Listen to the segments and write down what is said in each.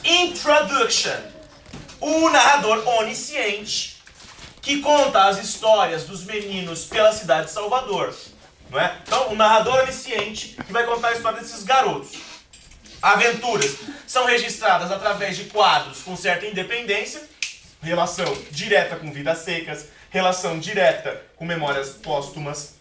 Introduction. O narrador onisciente que conta as histórias dos meninos pela cidade de Salvador. Não é? Então, o narrador onisciente que vai contar a história desses garotos. Aventuras são registradas através de quadros com certa independência, relação direta com Vidas Secas, relação direta com Memórias Póstumas,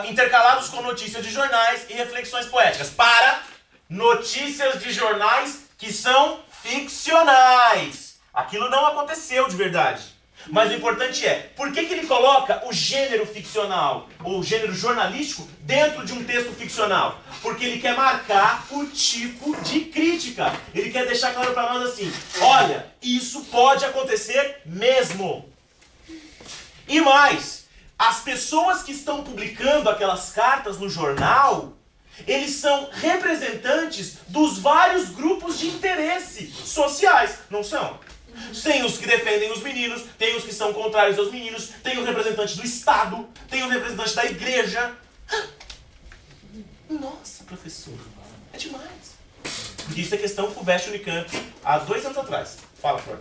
intercalados com notícias de jornais e reflexões poéticas, para notícias de jornais que são ficcionais. Aquilo não aconteceu de verdade. Mas o importante é, por que ele coloca o gênero ficcional, ou o gênero jornalístico, dentro de um texto ficcional? Porque ele quer marcar o tipo de crítica. Ele quer deixar claro para nós assim, olha, isso pode acontecer mesmo. E mais, as pessoas que estão publicando aquelas cartas no jornal, eles são representantes dos vários grupos de interesse sociais, não são? Tem os que defendem os meninos, tem os que são contrários aos meninos, tem os representantes do Estado, tem os representantes da igreja. Nossa, professor, é demais. Isso é questão FUVEST Unicamp há 2 anos atrás. Fala, Flor.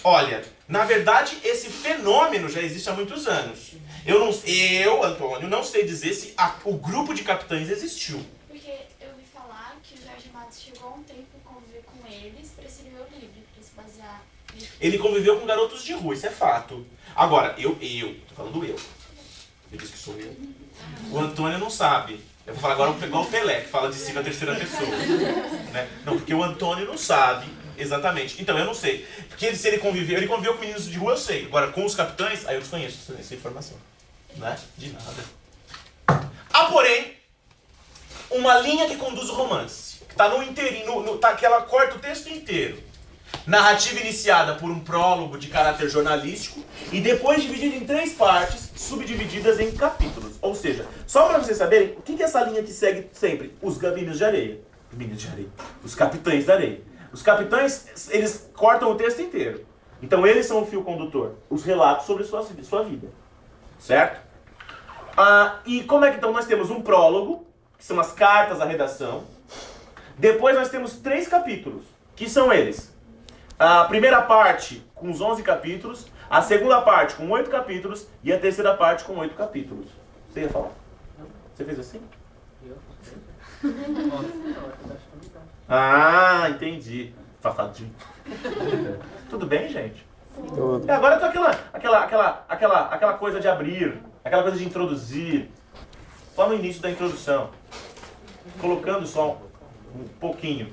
Olha, na verdade, esse fenômeno já existe há muitos anos. Eu, Antônio, não sei dizer se o grupo de capitães existiu. Chegou há um tempo conviver com eles para escrever o livro, para se basear. Ele conviveu com garotos de rua, isso é fato. Agora, tô falando eu. Eu disse que sou eu. O Antônio não sabe. Eu vou falar agora igual o Pelé, que fala de si na terceira pessoa. Né? Não, porque o Antônio não sabe exatamente. Então, eu não sei. Porque se ele conviveu com meninos de rua, eu sei. Agora, com os capitães, aí eu desconheço essa informação. Né? De nada. Há, porém, uma linha que conduz o romance. Tá no inteirinho, que ela corta o texto inteiro. Narrativa iniciada por um prólogo de caráter jornalístico e depois dividida em 3 partes, subdivididas em capítulos. Ou seja, só para vocês saberem, o que é essa linha que segue sempre? Os meninos de areia. Os meninos de areia. Os capitães da areia. Os capitães, eles cortam o texto inteiro. Então eles são o fio condutor. Os relatos sobre sua vida. Certo? E como é que então nós temos um prólogo, que são as cartas à redação. Depois nós temos 3 capítulos, que são eles. A primeira parte com os 11 capítulos, a segunda parte com 8 capítulos e a terceira parte com 8 capítulos. Você ia falar? Você fez assim? Ah, entendi. Safadinho. Tudo bem, gente? Tudo. Agora eu tô aquela coisa de abrir, aquela coisa de introduzir. Só no início da introdução. Colocando só um pouquinho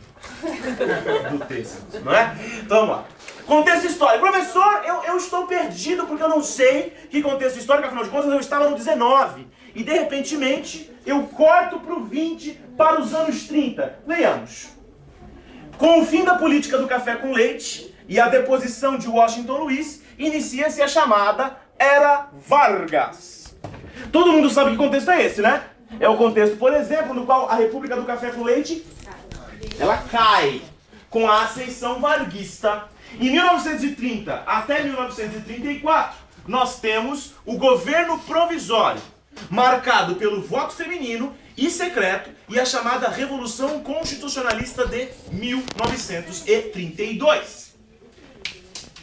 do texto, não é? Então vamos lá. Contexto histórico. Professor, eu estou perdido porque eu não sei que contexto histórico, afinal de contas eu estava no 19. E de repentemente eu corto para o 20 para os anos 30. Leiamos. Com o fim da política do café com leite e a deposição de Washington Luiz, inicia-se a chamada Era Vargas. Todo mundo sabe que contexto é esse, né? É o contexto, por exemplo, no qual a República do Café com Leite, ela cai com a ascensão varguista. Em 1930 até 1934, nós temos o governo provisório, marcado pelo voto feminino e secreto e a chamada Revolução Constitucionalista de 1932.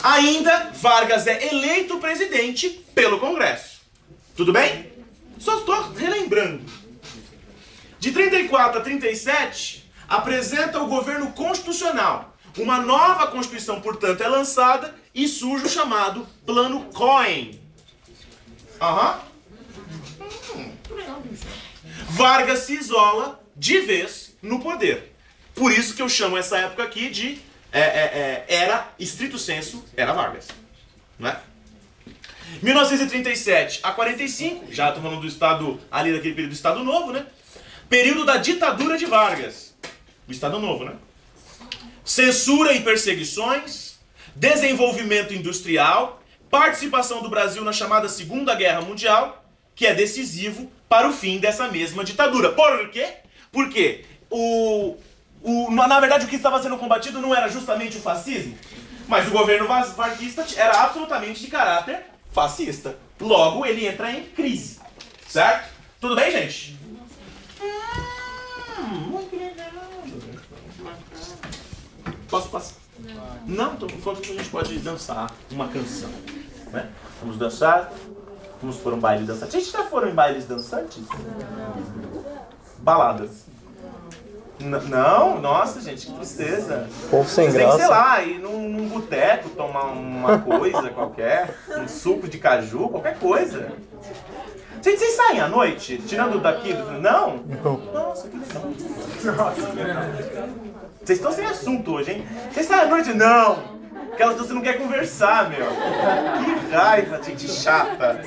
Ainda, Vargas é eleito presidente pelo Congresso. Tudo bem? Só estou relembrando. De 34 a 37, apresenta o governo constitucional. Uma nova Constituição, portanto, é lançada e surge o chamado Plano Cohen. Vargas se isola de vez no poder. Por isso que eu chamo essa época aqui de era, estrito sensu, era Vargas. Não é? 1937 a 45, já estou falando do Estado, ali daquele período do Estado Novo, né? Período da ditadura de Vargas. O Estado Novo, né? Censura e perseguições, desenvolvimento industrial, participação do Brasil na chamada Segunda Guerra Mundial, que é decisivo para o fim dessa mesma ditadura. Por quê? Porque, na verdade, o que estava sendo combatido não era justamente o fascismo, mas o governo varguista era absolutamente de caráter fascista. Logo, ele entra em crise. Certo? Tudo bem, gente? Posso passar? Não, então enquanto a gente pode dançar uma canção. Né? Vamos dançar, vamos por um baile dançante. A gente já foram em bailes dançantes? Baladas. Não, nossa gente, que tristeza. Povo sem Vocês têm que, graça. sei lá, ir num boteco, tomar uma coisa qualquer, um suco de caju, qualquer coisa. Gente, vocês saem à noite? Tirando daqui? Não? Nossa, que legal. Vocês estão sem assunto hoje, hein? Vocês saem à noite? Não! Aquelas que você não quer conversar, meu. Que raiva, gente chata.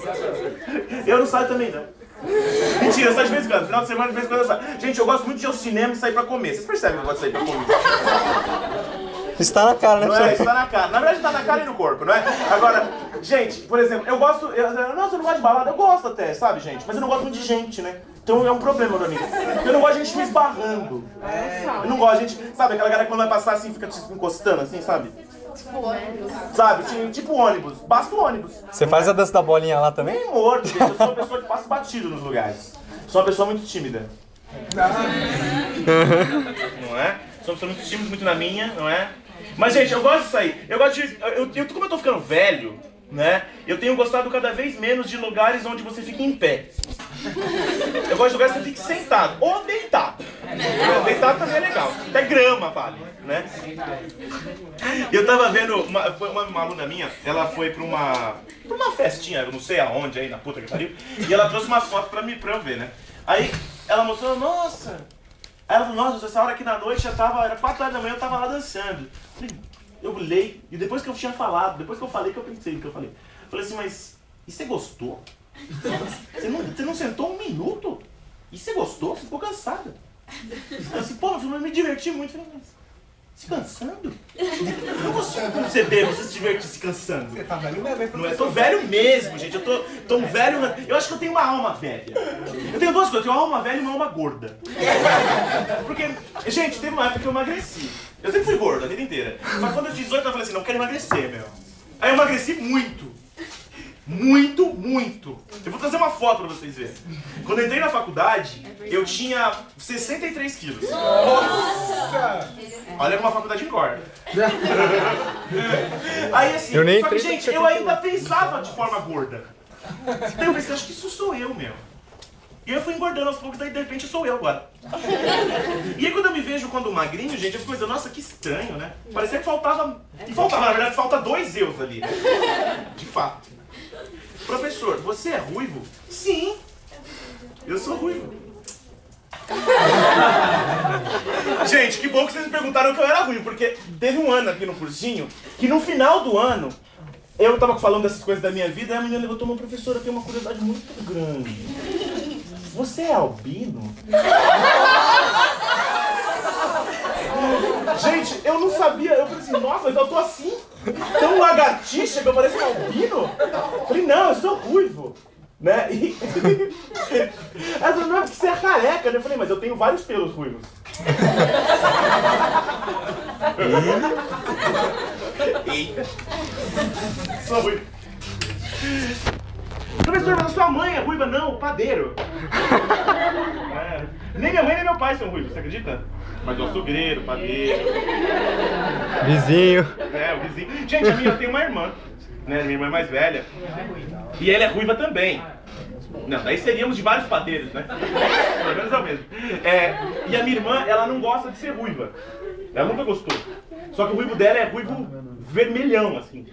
Eu não saio também, não. Mentira, eu saio de vez em quando. Final de semana, de vez em quando eu saio. Gente, eu gosto muito de ir ao cinema e sair pra comer. Vocês percebem que eu gosto de sair pra comer? Está na cara, né? Não é? Está na cara. Na verdade, tá na cara e no corpo, não é? Agora, gente, por exemplo, eu gosto... Nossa, eu não gosto de balada. Eu gosto até, sabe, gente? Mas eu não gosto muito de gente, né? Então é um problema pra mim. Eu não gosto de gente me esbarrando. Eu não gosto de gente... Sabe, aquela galera que quando vai passar assim, fica tipo, encostando assim, sabe? Sabe, tipo ônibus. Basta o ônibus. Você faz a dança da bolinha lá também? Nem morto, gente. Eu sou uma pessoa que passa batido nos lugares. Sou uma pessoa muito tímida. Não é? Sou uma pessoa muito tímida, muito na minha, não é? Mas, gente, eu gosto disso aí. Eu gosto de... como eu tô ficando velho, né? Eu tenho gostado cada vez menos de lugares onde você fica em pé. Eu gosto de lugares que você fique sentado ou deitado. Deitado também é legal. Até grama vale, né? Eu tava vendo, uma aluna minha, ela foi pra uma festinha, eu não sei aonde, aí na puta que pariu, e ela trouxe uma foto pra eu ver, né? Aí ela mostrou, nossa... Aí ela falou, nossa, essa hora aqui na noite já tava, era 4 horas da manhã, eu tava lá dançando. Eu olhei, e depois que eu tinha falado, depois que eu falei, que eu pensei no que eu falei. Falei assim, mas, e você gostou? Você não sentou um minuto? E você gostou? Você ficou cansada? Eu assim, pô, eu me diverti muito. Falei, mas, se cansando? Eu não consigo conceber você se divertir se cansando. Você tá velho mesmo, Não é? Eu tô velho mesmo, gente. Eu tô um velho. Eu acho que eu tenho uma alma velha. Eu tenho duas coisas, eu tenho uma alma velha e uma alma gorda. Porque, gente, teve uma época que eu emagreci. Eu sempre fui gordo a vida inteira. Mas quando eu tinha 18, eu falei assim, não, eu quero emagrecer, meu. Aí eu emagreci muito. Muito. Eu vou trazer uma foto pra vocês verem. Quando eu entrei na faculdade, eu tinha 63 quilos. Nossa! Olha como a faculdade engorda. Aí assim, Eu nem só que, entrei gente, eu ainda pensava de forma gorda. Então eu pensei, acho que isso sou eu, meu. E eu fui engordando aos poucos, daí de repente sou eu agora. E aí quando eu me vejo quando magrinho, gente, eu fico pensando, nossa, que estranho, né? Parecia que faltava... E faltava, na verdade, falta 2 eus ali. De fato. Professor, você é ruivo? Sim, eu sou ruivo. Gente, que bom que vocês me perguntaram que eu era ruivo, porque teve um ano aqui no cursinho, que no final do ano, eu tava falando dessas coisas da minha vida, e a menina levantou uma professora, eu tenho uma curiosidade muito grande. Você é albino? Gente, eu não sabia, eu falei assim, nossa, mas eu tô assim, tão lagartixa que eu pareço um albino? Eu falei, não, eu sou ruivo, né? E... ela falou, não, porque você é careca, né? Eu falei, mas eu tenho vários pelos ruivos. Eita. Sou ruivo. Professor, mas a sua mãe é ruiva? Não, padeiro. É. Nem minha mãe nem meu pai são ruivos, você acredita? Mas o açougueiro, padeiro. Vizinho. É, o vizinho. Gente, eu tenho uma irmã, né? Minha irmã é mais velha. E ela é ruiva também. Não, daí seríamos de vários padeiros, né? Pelo menos é o mesmo. E a minha irmã, ela não gosta de ser ruiva. Ela nunca gostou. Só que o ruivo dela é ruivo vermelhão, assim.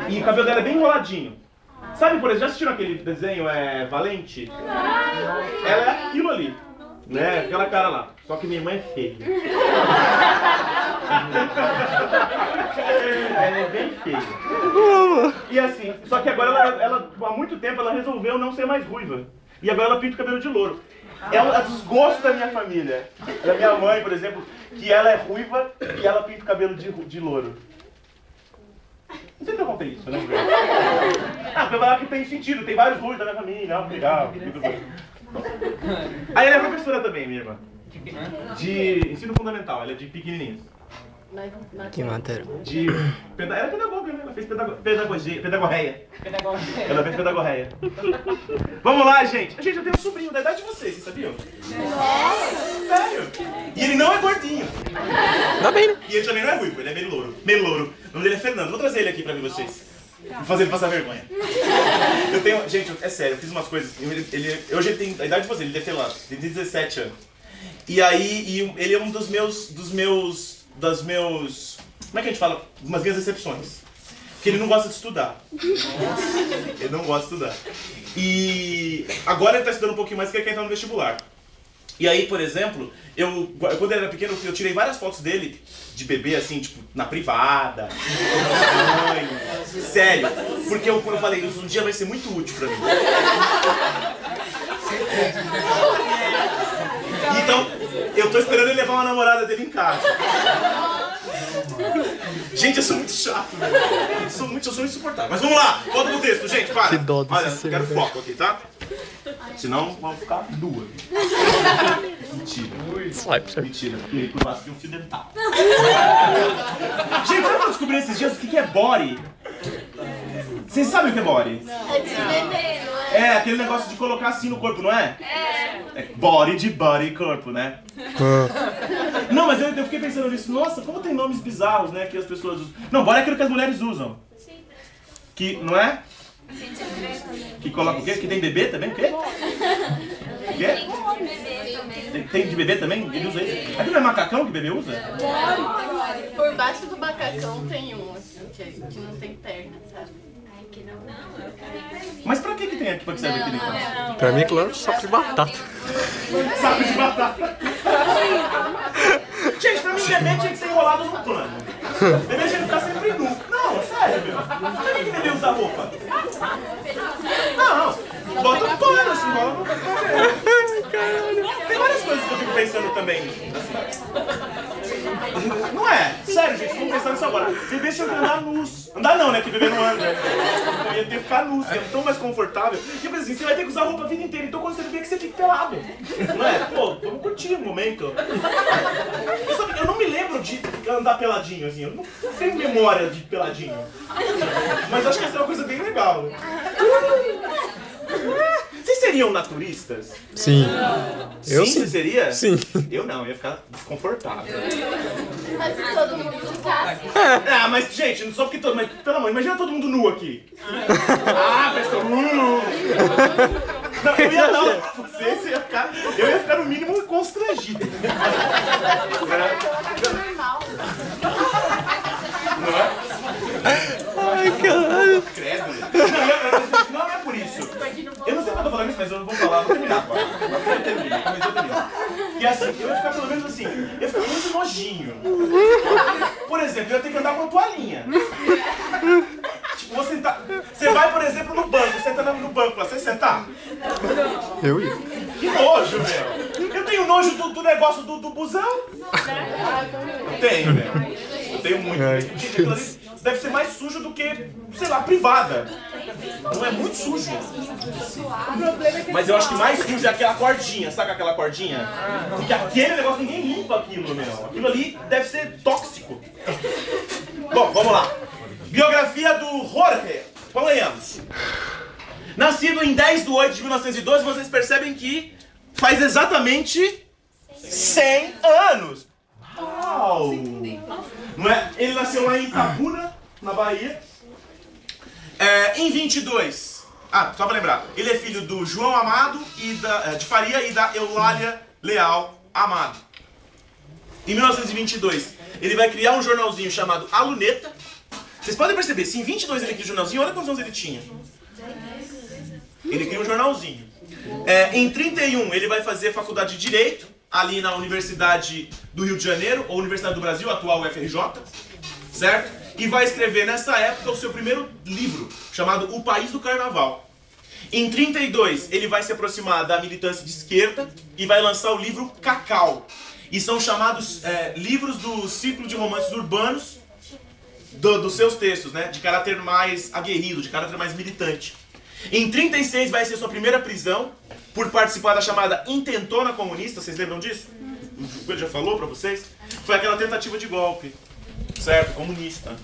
E o cabelo dela é bem enroladinho. Sabe, por exemplo, já assistiram aquele desenho, Valente? Ela é aquilo ali, né? Aquela cara lá. Só que minha irmã é feia. Ela é bem feia. E assim, só que agora ela há muito tempo, ela resolveu não ser mais ruiva. E agora ela pinta o cabelo de louro. É um desgosto da minha família. Da minha mãe, por exemplo, que ela é ruiva e ela pinta o cabelo de louro. Não sei se eu contei isso, né? Ah, pra falar que tem sentido, tem vários ruivos da minha família, legal, tudo bem. Aí ela é professora também, minha irmã. De ensino fundamental, ela é de pequenininhos. Que matéria. Ela é pedagoga, né? Ela fez pedagogia. Ela fez pedagogia. Vamos lá, gente. Gente, eu tenho um sobrinho da idade de vocês sabiam? Sério? E ele não é gordinho. Tá bem, né? E ele também não é ruivo, ele é meio louro. Meio louro. O nome dele é Fernando. Vou trazer ele aqui pra ver vocês. Vou fazer ele passar vergonha. Eu tenho... Gente, é sério, eu fiz umas coisas... Hoje ele tem a idade de vocês, ele deve ter lá, tem 17 anos. E aí, ele é um dos meus... Como é que a gente fala? Umas minhas exceções. Porque ele não gosta de estudar. Ele não gosta de estudar. E agora ele tá estudando um pouquinho mais, porque ele quer entrar no vestibular. E aí, por exemplo, quando ele era pequeno, eu tirei várias fotos dele, de bebê, assim, tipo, na privada, sério, porque eu falei, isso um dia vai ser muito útil pra mim. Então, eu tô esperando ele levar uma namorada dele em casa. Gente, eu sou muito chato, velho. Eu sou muito insuportável. Mas vamos lá, volta pro texto, gente, para. Que dó desse Olha, ser, quero velho. foco aqui, tá? Senão vão ficar duas. Mentira. Mentira. E por baixo de um fio dental. Gente, sabe o que eu descobri esses dias? O que é body? Vocês sabem o que é body? É de bebê, não é? É aquele negócio de colocar assim no corpo, não é? É body de body corpo, né? Não, mas eu fiquei pensando nisso. Nossa, como tem nomes bizarros, né? Que as pessoas usam. Não, body é aquilo que as mulheres usam. Que, não é? Que coloca o quê? Que tem bebê também? O quê? O quê? Tem de bebê também? Ele usa isso? Aquilo não é macacão que bebê usa? Por baixo do macacão tem um, assim, que não tem perna, sabe? Mas pra que tem aqui? Pra que serve aquele então? Pra mim, claro, saco de batata. Saco de batata. Gente, pra mim bebê tinha que ser enrolado no plano. Bebê tinha que ficar sempre nu. Não, sério, meu. Pra que bebê usa roupa? Não, bota um pano assim, enrola no plano. Tem várias coisas que eu fico pensando também. Não é? Sério, gente, vamos pensar nisso agora. Bebê tinha que andar nus. Andar não, né? Que bebê não anda. Então ia ter que ficar nus, que é tão mais confortável. E eu pensei assim, você vai ter que usar a roupa a vida inteira. Então quando você beber, que você fique pelado. Não é? Pô, vamos curtir o momento. Eu não me lembro de andar peladinho, assim. Eu não tenho memória de peladinho. Mas acho que essa é uma coisa bem legal. Vocês seriam naturistas? Sim. Eu Sim, sim. você seria? Sim. Eu não, ia ficar desconfortável. Mas se todo mundo ficasse. Ah, mas gente, não só porque todo mundo. Pelo amor, imagina todo mundo nu aqui. Ah, pessoal. Não, eu ia não. Você ia ficar. Eu ia ficar no mínimo constrangido. Normal. Não é? Ai, caralho. Credo. Não é por isso. Eu não sei porque eu tô falando isso, mas eu não vou falar. Vou terminar agora. Eu termino. E assim, eu ia ficar pelo menos assim. Eu ia ficar muito nojinho. Por exemplo, eu ia ter que andar com uma toalhinha. Tipo, vou sentar. Você vai, por exemplo, no banco. Senta no banco lá. Você sentar? Eu ia. Que nojo, velho. Eu tenho nojo do negócio do busão. Eu tenho, velho. Eu tenho muito. Gente, aquilo ali deve ser mais sujo do que, sei lá, privada. Não é muito sujo. Mas eu acho que mais sujo é aquela cordinha. Sabe aquela cordinha? Porque aquele negócio, ninguém limpa aquilo, meu. Aquilo ali deve ser tóxico. Bom, vamos lá. Biografia do Jorge. Convenhamos. Nascido em 10 de 8 de 1912, vocês percebem que faz exatamente 100 anos. Uau! Não é? Ele nasceu lá em Itabuna, na Bahia. Em 22. Só pra lembrar. Ele é filho do João Amado de Faria e da Eulália Leal Amado. Em 1922, ele vai criar um jornalzinho chamado A Luneta. Vocês podem perceber, se em 22 ele cria um jornalzinho, olha quantos anos ele tinha. Ele cria um jornalzinho. Em 31, ele vai fazer faculdade de Direito, ali na Universidade do Rio de Janeiro, ou Universidade do Brasil, atual UFRJ, certo? E vai escrever nessa época o seu primeiro livro, chamado O País do Carnaval. Em 32, ele vai se aproximar da militância de esquerda e vai lançar o livro Cacau. E são chamados livros do ciclo de romances urbanos dos seus textos, né? De caráter mais aguerrido, de caráter mais militante. Em 36 vai ser sua primeira prisão por participar da chamada Intentona Comunista. Vocês lembram disso? O Coelho já falou pra vocês? Foi aquela tentativa de golpe, certo? Comunista.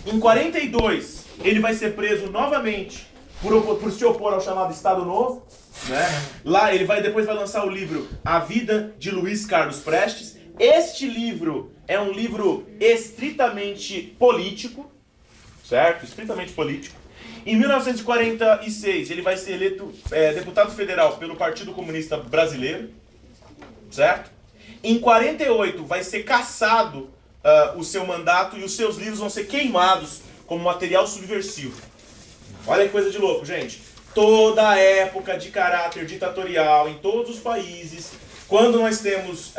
Em 42, ele vai ser preso novamente por se opor ao chamado Estado Novo, né? Lá ele depois vai lançar o livro A Vida de Luiz Carlos Prestes. Este livro é um livro estritamente político, certo? Estritamente político. Em 1946, ele vai ser eleito deputado federal pelo Partido Comunista Brasileiro, certo? Em 48, vai ser cassado o seu mandato e os seus livros vão ser queimados como material subversivo. Olha que coisa de louco, gente. Toda a época de caráter ditatorial em todos os países, quando nós temos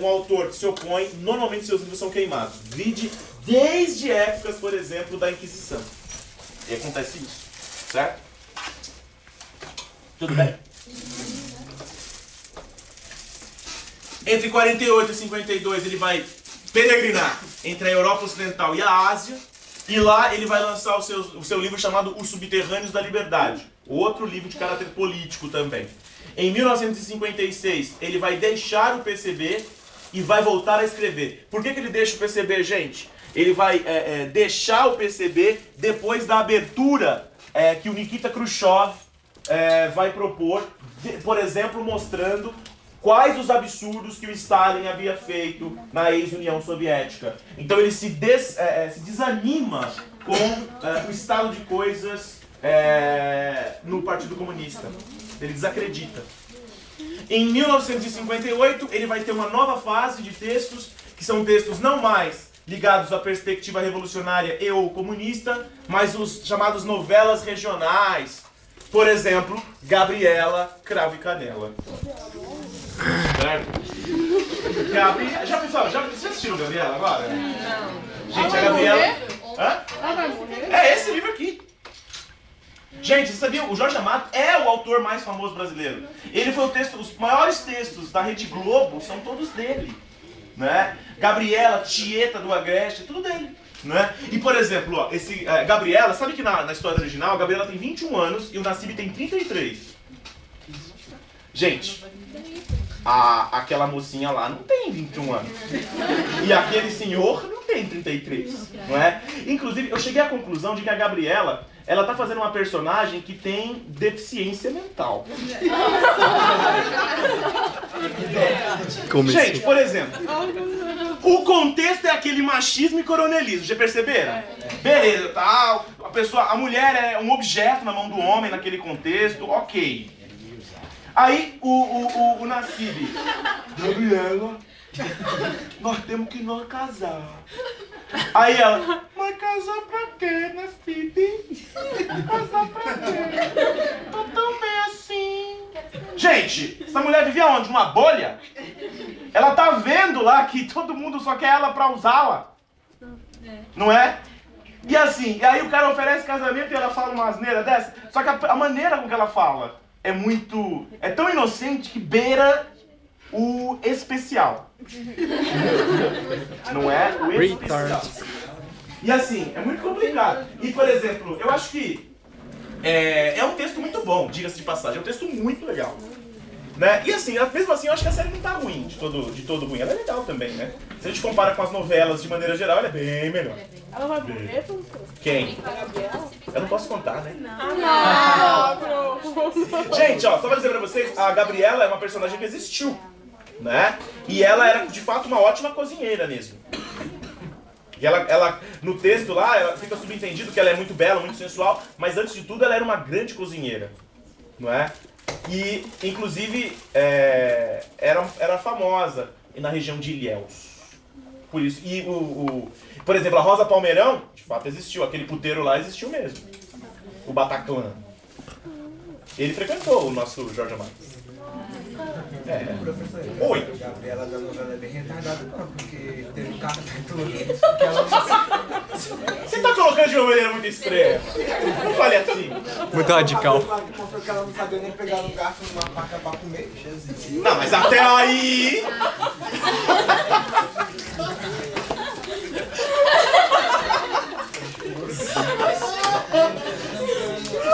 um autor que se opõe, normalmente seus livros são queimados. Vide desde épocas, por exemplo, da Inquisição. E acontece isso, certo? Tudo bem? Entre 48 e 52 ele vai peregrinar entre a Europa Ocidental e a Ásia. E lá ele vai lançar o seu livro chamado Os Subterrâneos da Liberdade. Outro livro de caráter político também. Em 1956 ele vai deixar o PCB e vai voltar a escrever. Por que ele deixa o PCB, gente? Ele vai deixar o PCB depois da abertura que o Nikita Khrushchev vai propor, por exemplo, mostrando quais os absurdos que o Stalin havia feito na ex-União Soviética. Então ele se desanima com o estado de coisas no Partido Comunista. Ele desacredita. Em 1958 ele vai ter uma nova fase de textos, que são textos não mais ligados à perspectiva revolucionária e ou comunista, mas os chamados novelas regionais. Por exemplo, Gabriela, Cravo e Canela. Certo? Gabriela. Já assistiram Gabriela agora? Não. Gente, a Gabriela. Hã? Ela vai morrer? É esse livro aqui. Gente, você sabia? O Jorge Amado é o autor mais famoso brasileiro. Ele foi os maiores textos da Rede Globo são todos dele. Né? Gabriela, Tieta do Agreste, tudo dele. Né? E por exemplo, ó, Gabriela, sabe que na história original a Gabriela tem 21 anos e o Nassib tem 33. Gente, aquela mocinha lá não tem 21 anos. E aquele senhor não tem 33. Não é? Inclusive, eu cheguei à conclusão de que a Gabriela, ela tá fazendo uma personagem que tem deficiência mental. Gente, por exemplo, o contexto é aquele machismo e coronelismo, já perceberam? Beleza, tal, a mulher é um objeto na mão do homem naquele contexto, ok. Aí o Nassib, Gabriela, nós temos que não casar. Aí ela, mas casar pra quê, Nassib? Casar pra quê? Tô tão bem assim. Gente, essa mulher vivia onde? Numa bolha? Ela tá vendo lá que todo mundo só quer ela pra usá-la. Não é? E assim, aí o cara oferece casamento e ela fala uma asneira dessa. Só que a maneira com que ela fala é tão inocente que beira o especial. Não é? O especial. E assim, é muito complicado. E por exemplo, eu acho que é um texto muito bom, diga-se de passagem. É um texto muito legal. Né? E assim, mesmo assim, eu acho que a série não tá ruim, de todo ruim. Ela é legal também, né? Se a gente compara com as novelas de maneira geral, ela é bem melhor. Ela vai morrer, professor? Quem? A Gabriela? Eu não posso contar, né? Não. Gente, ó, só pra dizer pra vocês, a Gabriela é uma personagem que existiu, né? E ela era, de fato, uma ótima cozinheira mesmo. E ela no texto lá, fica subentendido que ela é muito bela, muito sensual, mas antes de tudo ela era uma grande cozinheira, não é? E, inclusive, era famosa na região de Ilhéus. Por isso, e por exemplo, a Rosa Palmeirão, de fato existiu, aquele puteiro lá existiu mesmo. O Bataclan. Ele frequentou o nosso Jorge Amado. Professor, Oi. A Gabriela da novela é bem retardada, não, porque teve um casamento que ela Você tá colocando de uma maneira muito extrema. Não fale assim. Muito radical. mostrou que ela não sabia nem pegar no garfo numa faca pra comer. Jesus. Não, mas até aí...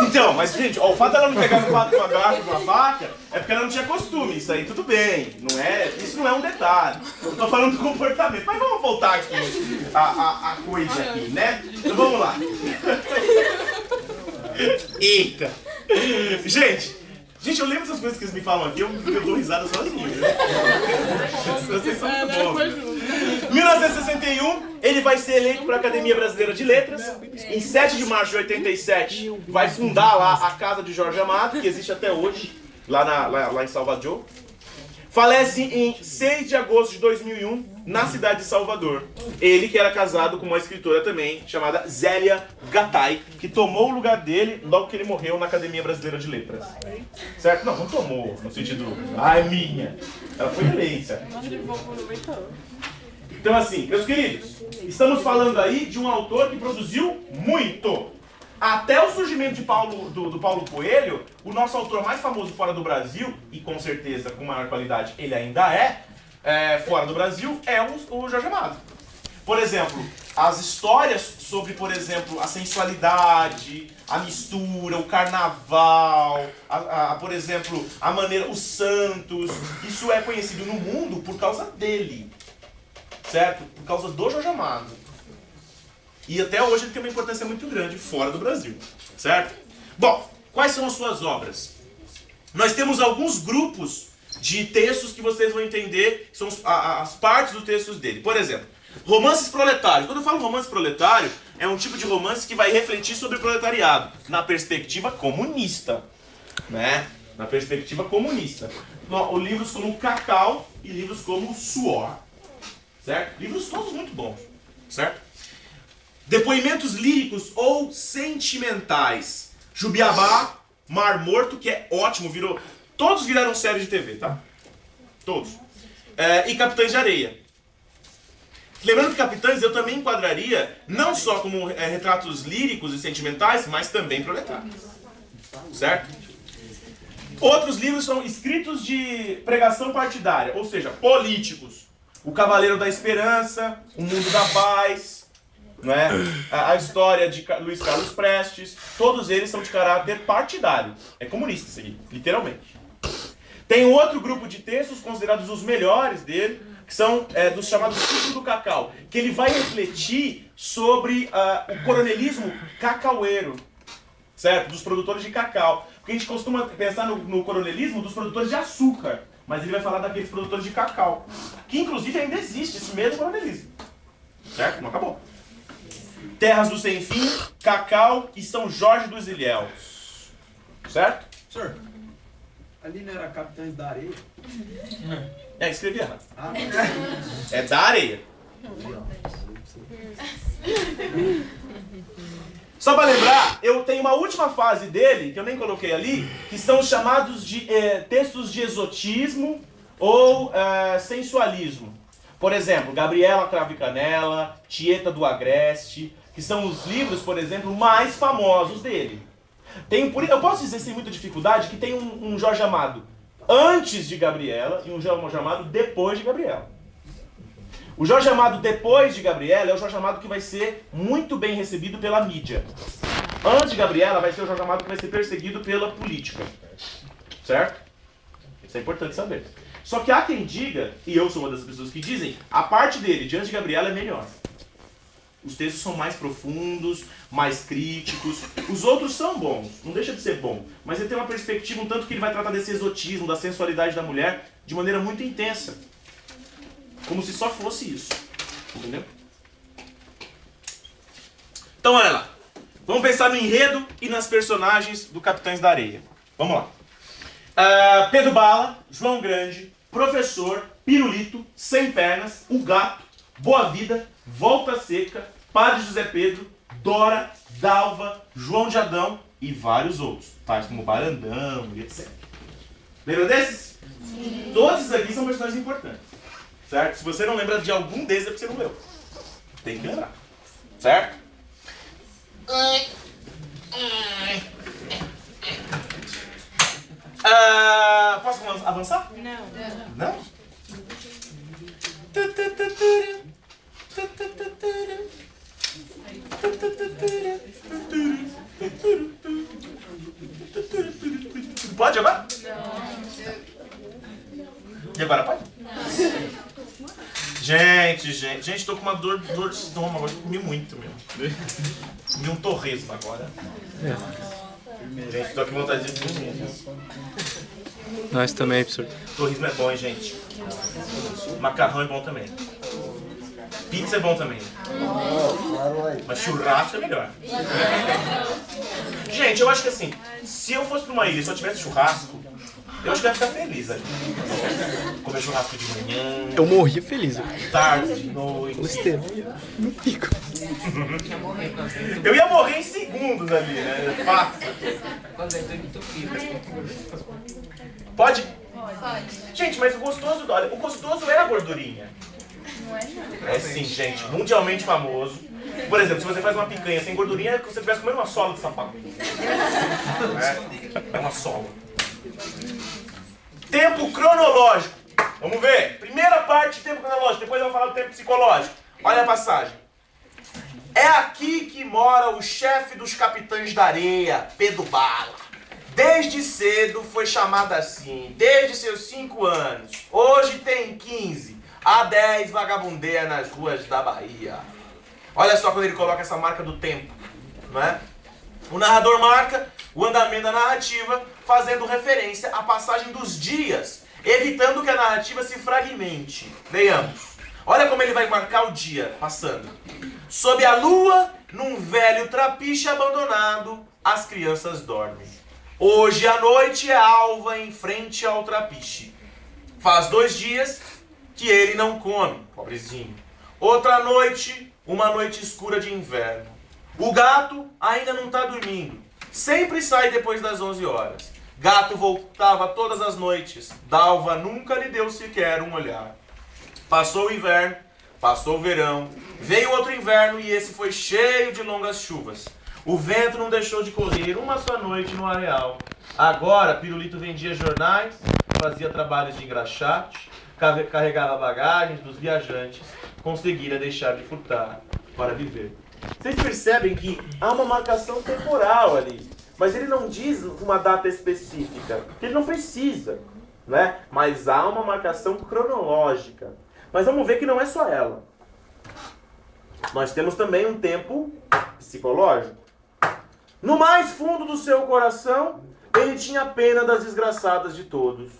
Então, mas gente, ó, o fato dela não pegar no fato com a garfo, com a faca, É porque ela não tinha costume, isso aí tudo bem. Isso não é um detalhe. Eu tô falando do comportamento. Mas vamos voltar aqui a coisa aqui, né? Então vamos lá. Eita! Gente, eu lembro essas coisas que eles me falam aqui, eu dou risada sozinho. Vocês são muito bons. Em 1961, ele vai ser eleito para a Academia Brasileira de Letras. Em 7 de março de 87, vai fundar lá a Casa de Jorge Amado, que existe até hoje, lá em Salvador. Falece em 6 de agosto de 2001, na cidade de Salvador. Ele que era casado com uma escritora também, chamada Zélia Gattai, que tomou o lugar dele logo que ele morreu na Academia Brasileira de Letras. Certo? Não tomou, no sentido, é minha. Ela foi eleita. Então assim, meus queridos, estamos falando aí de um autor que produziu muito. Até o surgimento do Paulo Coelho, o nosso autor mais famoso fora do Brasil, e com certeza com maior qualidade ele ainda fora do Brasil, é o Jorge Amado. Por exemplo, as histórias sobre, por exemplo, a sensualidade, a mistura, o carnaval, por exemplo, a maneira, os santos, isso é conhecido no mundo por causa dele, certo? Por causa do Jorge Amado. E até hoje ele tem uma importância muito grande fora do Brasil, certo? Bom, quais são as suas obras? Nós temos alguns grupos de textos que vocês vão entender, que são as partes dos textos dele. Por exemplo, romances proletários. Quando eu falo romance proletário, é um tipo de romance que vai refletir sobre o proletariado, na perspectiva comunista, né? Na perspectiva comunista. Livros como Cacau e livros como Suor, certo? Livros todos muito bons, certo? Depoimentos líricos ou sentimentais. Jubiabá, Mar Morto, que é ótimo, todos viraram série de TV, tá? Todos. E Capitães de Areia. Lembrando que Capitães eu também enquadraria não só como retratos líricos e sentimentais, mas também proletários. Certo? Outros livros são escritos de pregação partidária, ou seja, políticos. O Cavaleiro da Esperança, O Mundo da Paz... Não é? A história de Luiz Carlos Prestes, todos eles são de caráter partidário. É comunista isso aqui, literalmente. Tem outro grupo de textos considerados os melhores dele, que são dos chamados Ciclo do Cacau, que ele vai refletir sobre o coronelismo cacaueiro, certo? Dos produtores de cacau. Porque a gente costuma pensar no coronelismo dos produtores de açúcar, mas ele vai falar daqueles produtores de cacau, que inclusive ainda existe esse mesmo coronelismo, certo? Não acabou. Terras do Sem Fim, Cacau e São Jorge dos Ilhéus. Certo? Senhor, ali não era Capitães da Areia? Escrevi errado. É da areia. Só para lembrar, eu tenho uma última fase dele, que eu nem coloquei ali, que são os chamados de textos de exotismo ou sensualismo. Por exemplo, Gabriela Cravo e Canela, Tieta do Agreste, que são os livros, por exemplo, mais famosos dele. Eu posso dizer sem muita dificuldade que tem um Jorge Amado antes de Gabriela e um Jorge Amado depois de Gabriela. O Jorge Amado depois de Gabriela é o Jorge Amado que vai ser muito bem recebido pela mídia. Antes de Gabriela vai ser o Jorge Amado que vai ser perseguido pela política. Certo? Isso é importante saber. Só que há quem diga, e eu sou uma das pessoas que dizem, a parte dele, diante de Gabriela, é melhor. Os textos são mais profundos, mais críticos. Os outros são bons, não deixa de ser bom. Mas ele tem uma perspectiva, um tanto que ele vai tratar desse exotismo, da sensualidade da mulher, de maneira muito intensa. Como se só fosse isso. Entendeu? Então, olha lá. Vamos pensar no enredo e nas personagens do Capitães da Areia. Vamos lá. Pedro Bala, João Grande, Professor, Pirulito, Sem Pernas, O Gato, Boa Vida, Volta Seca, Padre José Pedro, Dora, Dalva, João de Adão e vários outros, tais como Barandão e etc. Lembra desses? Sim. Todos esses aqui são personagens importantes. Certo? Se você não lembra de algum desses é porque você não leu. Tem que lembrar. Certo? Posso avançar? Não. Não? Pode agora? E agora pode? Gente, tô com uma dor de estômago. Eu comi muito mesmo. Comi um torresmo agora. Gente, tô aqui com vontade de comer. Nós também, professor. Torresmo é bom, hein, gente? Macarrão é bom também. Pizza é bom também. Mas churrasco é melhor. Gente, eu acho que assim, se eu fosse pra uma ilha e só tivesse churrasco, eu acho que eu ia ficar feliz ali. Comer churrasco de manhã, Eu morria feliz. tarde, de noite. Gostei. No pico. Eu ia morrer em segundos ali, né? Fácil. Pode? Pode. Gente, mas o gostoso é a gordurinha. Não é não. É sim, gente. Mundialmente famoso. Por exemplo, se você faz uma picanha sem gordurinha, é como se você estivesse comendo uma sola de sapato. É uma sola. Tempo cronológico. Vamos ver. Primeira parte, tempo cronológico. Depois eu vou falar do tempo psicológico. Olha a passagem. É aqui que mora o chefe dos capitães da areia, Pedro Bala. Desde cedo foi chamado assim, desde seus 5 anos. Hoje tem 15. Há 10 vagabundeia nas ruas da Bahia. Olha só quando ele coloca essa marca do tempo, não é? O narrador marca o andamento da narrativa, fazendo referência à passagem dos dias, evitando que a narrativa se fragmente. Leiamos. Olha como ele vai marcar o dia passando. Sob a lua, num velho trapiche abandonado, as crianças dormem. Hoje à noite é alva em frente ao trapiche. Faz 2 dias que ele não come, pobrezinho. Outra noite, uma noite escura de inverno. O gato ainda não está dormindo. Sempre sai depois das 11 horas. Gato voltava todas as noites. Dalva nunca lhe deu sequer um olhar. Passou o inverno, passou o verão. Veio outro inverno e esse foi cheio de longas chuvas. O vento não deixou de correr uma só noite no areal. Agora, Pirulito vendia jornais, fazia trabalhos de engraxate, carregava bagagens dos viajantes, conseguira deixar de furtar para viver. Vocês percebem que há uma marcação temporal ali, mas ele não diz uma data específica, porque ele não precisa, né? Mas há uma marcação cronológica. Mas vamos ver que não é só ela. Nós temos também um tempo psicológico. No mais fundo do seu coração, ele tinha pena das desgraçadas de todos.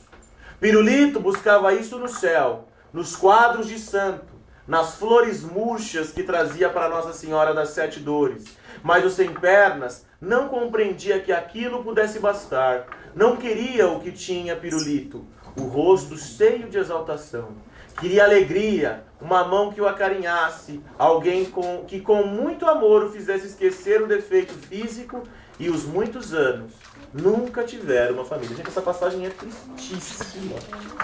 Pirulito buscava isso no céu, nos quadros de santo, nas flores murchas que trazia para Nossa Senhora das Sete Dores. Mas o sem pernas não compreendia que aquilo pudesse bastar. Não queria o que tinha Pirulito, o rosto cheio de exaltação. Queria alegria, uma mão que o acarinhasse, alguém que com muito amor o fizesse esquecer o defeito físico e os muitos anos. Nunca tiveram uma família. Gente, essa passagem é tristíssima,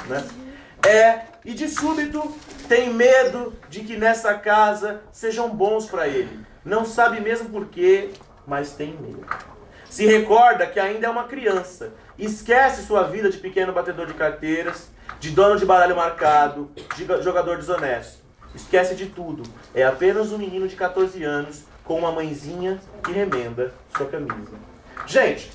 né? E de súbito tem medo de que nessa casa sejam bons para ele. Não sabe mesmo por quê, mas tem medo. Se recorda que ainda é uma criança. Esquece sua vida de pequeno batedor de carteiras, de dono de baralho marcado, de jogador desonesto. Esquece de tudo. É apenas um menino de 14 anos com uma mãezinha que remenda sua camisa. Gente,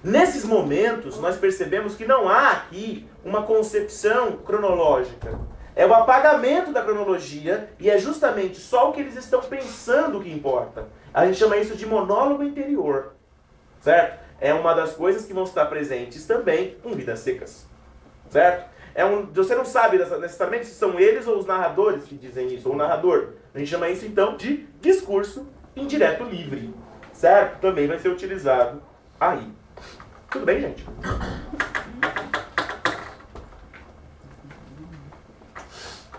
nesses momentos nós percebemos que não há aqui uma concepção cronológica. É o apagamento da cronologia e é justamente só o que eles estão pensando que importa. A gente chama isso de monólogo interior, certo? É uma das coisas que vão estar presentes também em Vidas Secas, certo? Você não sabe necessariamente se são eles ou os narradores que dizem isso, ou o narrador. A gente chama isso então de discurso indireto livre, certo? Também vai ser utilizado aí. Tudo bem, gente?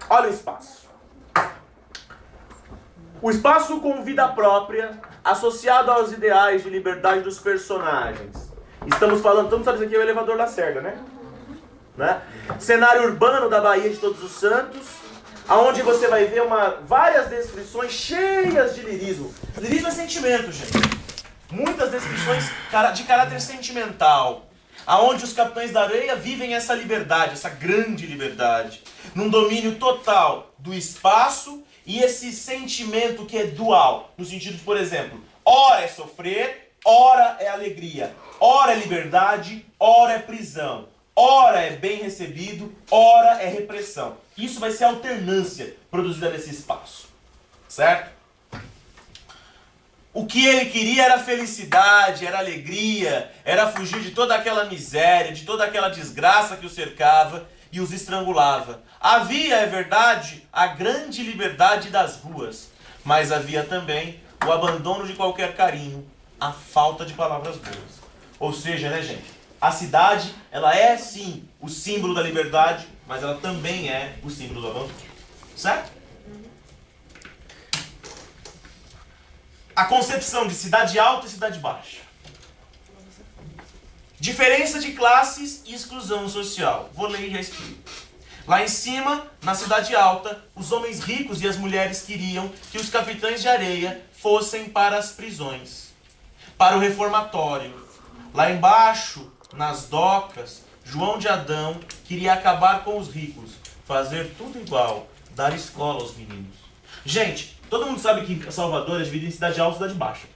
Olha o espaço. O espaço com vida própria, associado aos ideais de liberdade dos personagens. Estamos falando isso aqui é o elevador Lacerda, né? Cenário urbano da Baía de Todos os Santos, onde você vai ver várias descrições cheias de lirismo. Lirismo é sentimento, gente. Muitas descrições de caráter sentimental, aonde os capitães da areia vivem essa liberdade, essa grande liberdade, num domínio total do espaço e esse sentimento que é dual, no sentido de, por exemplo, ora é sofrer, ora é alegria, ora é liberdade, ora é prisão, ora é bem recebido, ora é repressão. Isso vai ser a alternância produzida nesse espaço. Certo? O que ele queria era felicidade, era alegria, era fugir de toda aquela miséria, de toda aquela desgraça que o cercava e os estrangulava. Havia, é verdade, a grande liberdade das ruas, mas havia também o abandono de qualquer carinho, a falta de palavras boas. Ou seja, né, gente? A cidade, ela é sim o símbolo da liberdade, mas ela também é o símbolo do abandono. Certo? A concepção de cidade alta e cidade baixa. Diferença de classes e exclusão social. Vou ler e já explico. Lá em cima, na cidade alta, os homens ricos e as mulheres queriam que os capitães de areia fossem para as prisões, para o reformatório. Lá embaixo, nas docas, João de Adão queria acabar com os ricos, fazer tudo igual, dar escola aos meninos. Gente, todo mundo sabe que Salvador é dividido em cidade alta e cidade baixa.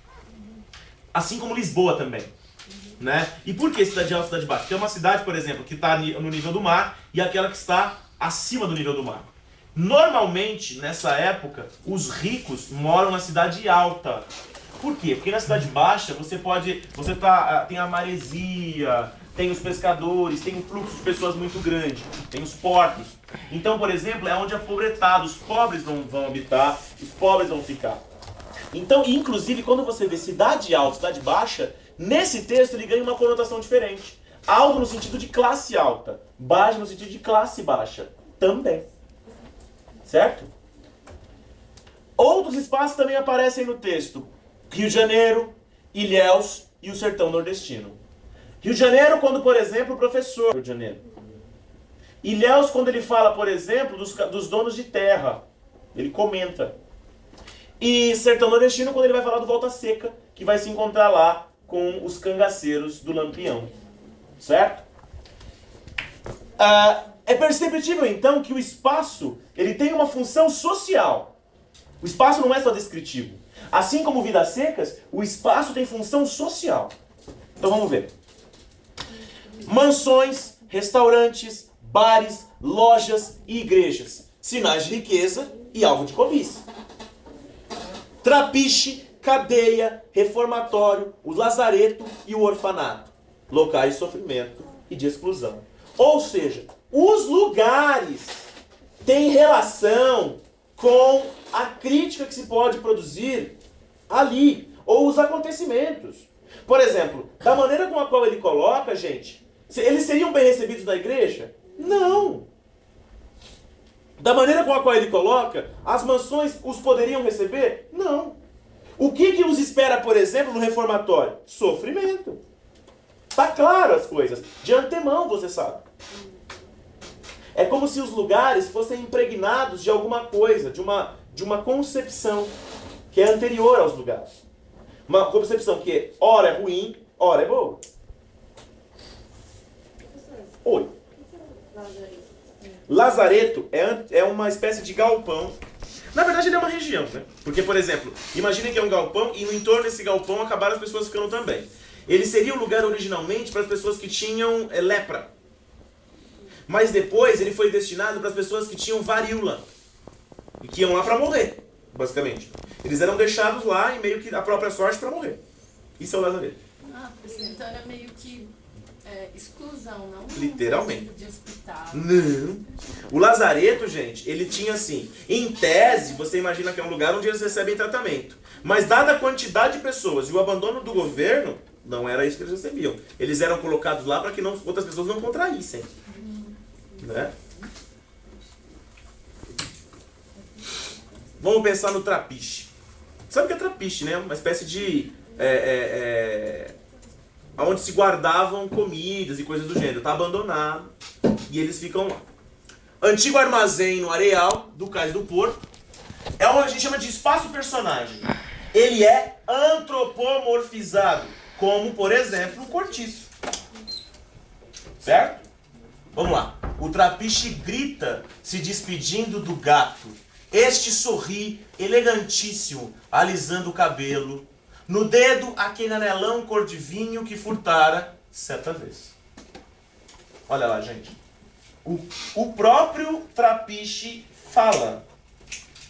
Assim como Lisboa também. Né? E por que cidade alta e cidade baixa? Tem uma cidade, por exemplo, que está no nível do mar e aquela que está acima do nível do mar. Normalmente, nessa época, os ricos moram na cidade alta. Por quê? Porque na cidade baixa tem a maresia, tem os pescadores, tem um fluxo de pessoas muito grande, tem os portos. Então, por exemplo, é onde é pobretado, os pobres não vão habitar, os pobres vão ficar. Então, inclusive, quando você vê cidade alta, cidade baixa, nesse texto ele ganha uma conotação diferente. Alto no sentido de classe alta, baixo no sentido de classe baixa, também. Certo? Outros espaços também aparecem no texto. Rio de Janeiro, Ilhéus e o sertão nordestino. Rio de Janeiro, quando, por exemplo, o professor Rio de Janeiro. Ilhéus, quando ele fala, por exemplo, dos donos de terra. Ele comenta. E sertão nordestino, quando ele vai falar do Volta Seca, que vai se encontrar lá com os cangaceiros do Lampião. Certo? É perceptível, então, que o espaço ele tem uma função social. O espaço não é só descritivo. Assim como Vidas Secas, o espaço tem função social. Então vamos ver. Mansões, restaurantes, bares, lojas e igrejas. Sinais de riqueza e alvo de cobiça. Trapiche, cadeia, reformatório, o lazareto e o orfanato. Locais de sofrimento e de exclusão. Ou seja, os lugares têm relação com a crítica que se pode produzir ali, ou os acontecimentos. Por exemplo, da maneira com a qual ele coloca, gente, eles seriam bem recebidos na igreja? Não. Da maneira com a qual ele coloca, as mansões os poderiam receber? Não. O que os espera, por exemplo, no reformatório? Sofrimento. Tá claro as coisas. De antemão, você sabe. É como se os lugares fossem impregnados de alguma coisa, de uma concepção que é anterior aos lugares. Uma concepção que ora é ruim, ora é boa. Oi. Lazareto é uma espécie de galpão. Na verdade, ele é uma região, né? Porque, por exemplo, imaginem que é um galpão e no entorno desse galpão acabaram as pessoas ficando também. Ele seria um lugar originalmente para as pessoas que tinham lepra. Mas depois ele foi destinado para as pessoas que tinham varíola. E que iam lá para morrer, basicamente. Eles eram deixados lá e meio que a própria sorte para morrer. Isso é o lazareto. Então era meio que exclusão, não? Literalmente. De hospital. Não. O lazareto, gente, ele tinha assim, em tese, você imagina que é um lugar onde eles recebem tratamento. Mas dada a quantidade de pessoas e o abandono do governo, não era isso que eles recebiam. Eles eram colocados lá para que outras pessoas não contraíssem. Né? Vamos pensar no trapiche. Sabe o que é trapiche, né? Uma espécie de... onde se guardavam comidas e coisas do gênero. Está abandonado e eles ficam lá. Antigo armazém no areal do Cais do Porto. É o que a gente chama de espaço personagem. Ele é antropomorfizado, como, por exemplo, o cortiço. Certo? Vamos lá. O trapiche grita, se despedindo do gato. Este sorri, elegantíssimo, alisando o cabelo. No dedo, aquele anelão cor de vinho que furtara certa vez. Olha lá, gente. O próprio Trapiche fala.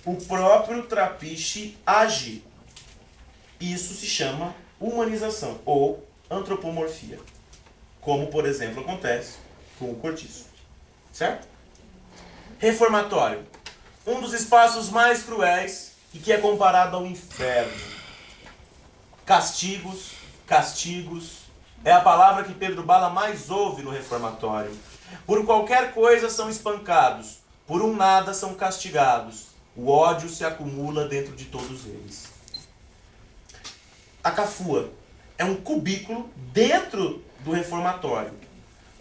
O próprio Trapiche age. Isso se chama humanização ou antropomorfia. Como, por exemplo, acontece com o Cortiço. Certo? Reformatório. Um dos espaços mais cruéis e que é comparado ao inferno. Castigos, castigos. É a palavra que Pedro Bala mais ouve no reformatório. Por qualquer coisa são espancados. Por um nada são castigados. O ódio se acumula dentro de todos eles. A cafua é um cubículo dentro do reformatório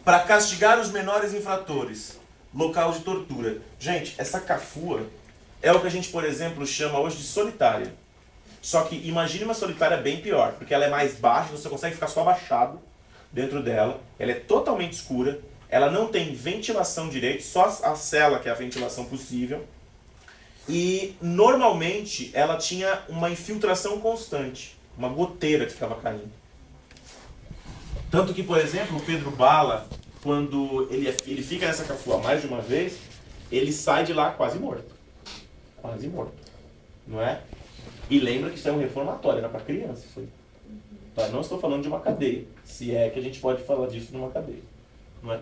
para castigar os menores infratores. Local de tortura. Gente, essa cafua é o que a gente, por exemplo, chama hoje de solitária. Só que imagine uma solitária bem pior, porque ela é mais baixa, você consegue ficar só abaixado dentro dela. Ela é totalmente escura, ela não tem ventilação direito, só a cela que é a ventilação possível. E normalmente ela tinha uma infiltração constante, uma goteira que ficava caindo. Tanto que, por exemplo, o Pedro Bala, quando ele fica nessa cafua mais de uma vez, ele sai de lá quase morto. Quase morto. Não é? E lembra que isso é um reformatório, era para criança. Isso aí. Tá? Não estou falando de uma cadeia, se é que a gente pode falar disso numa cadeia. Não é?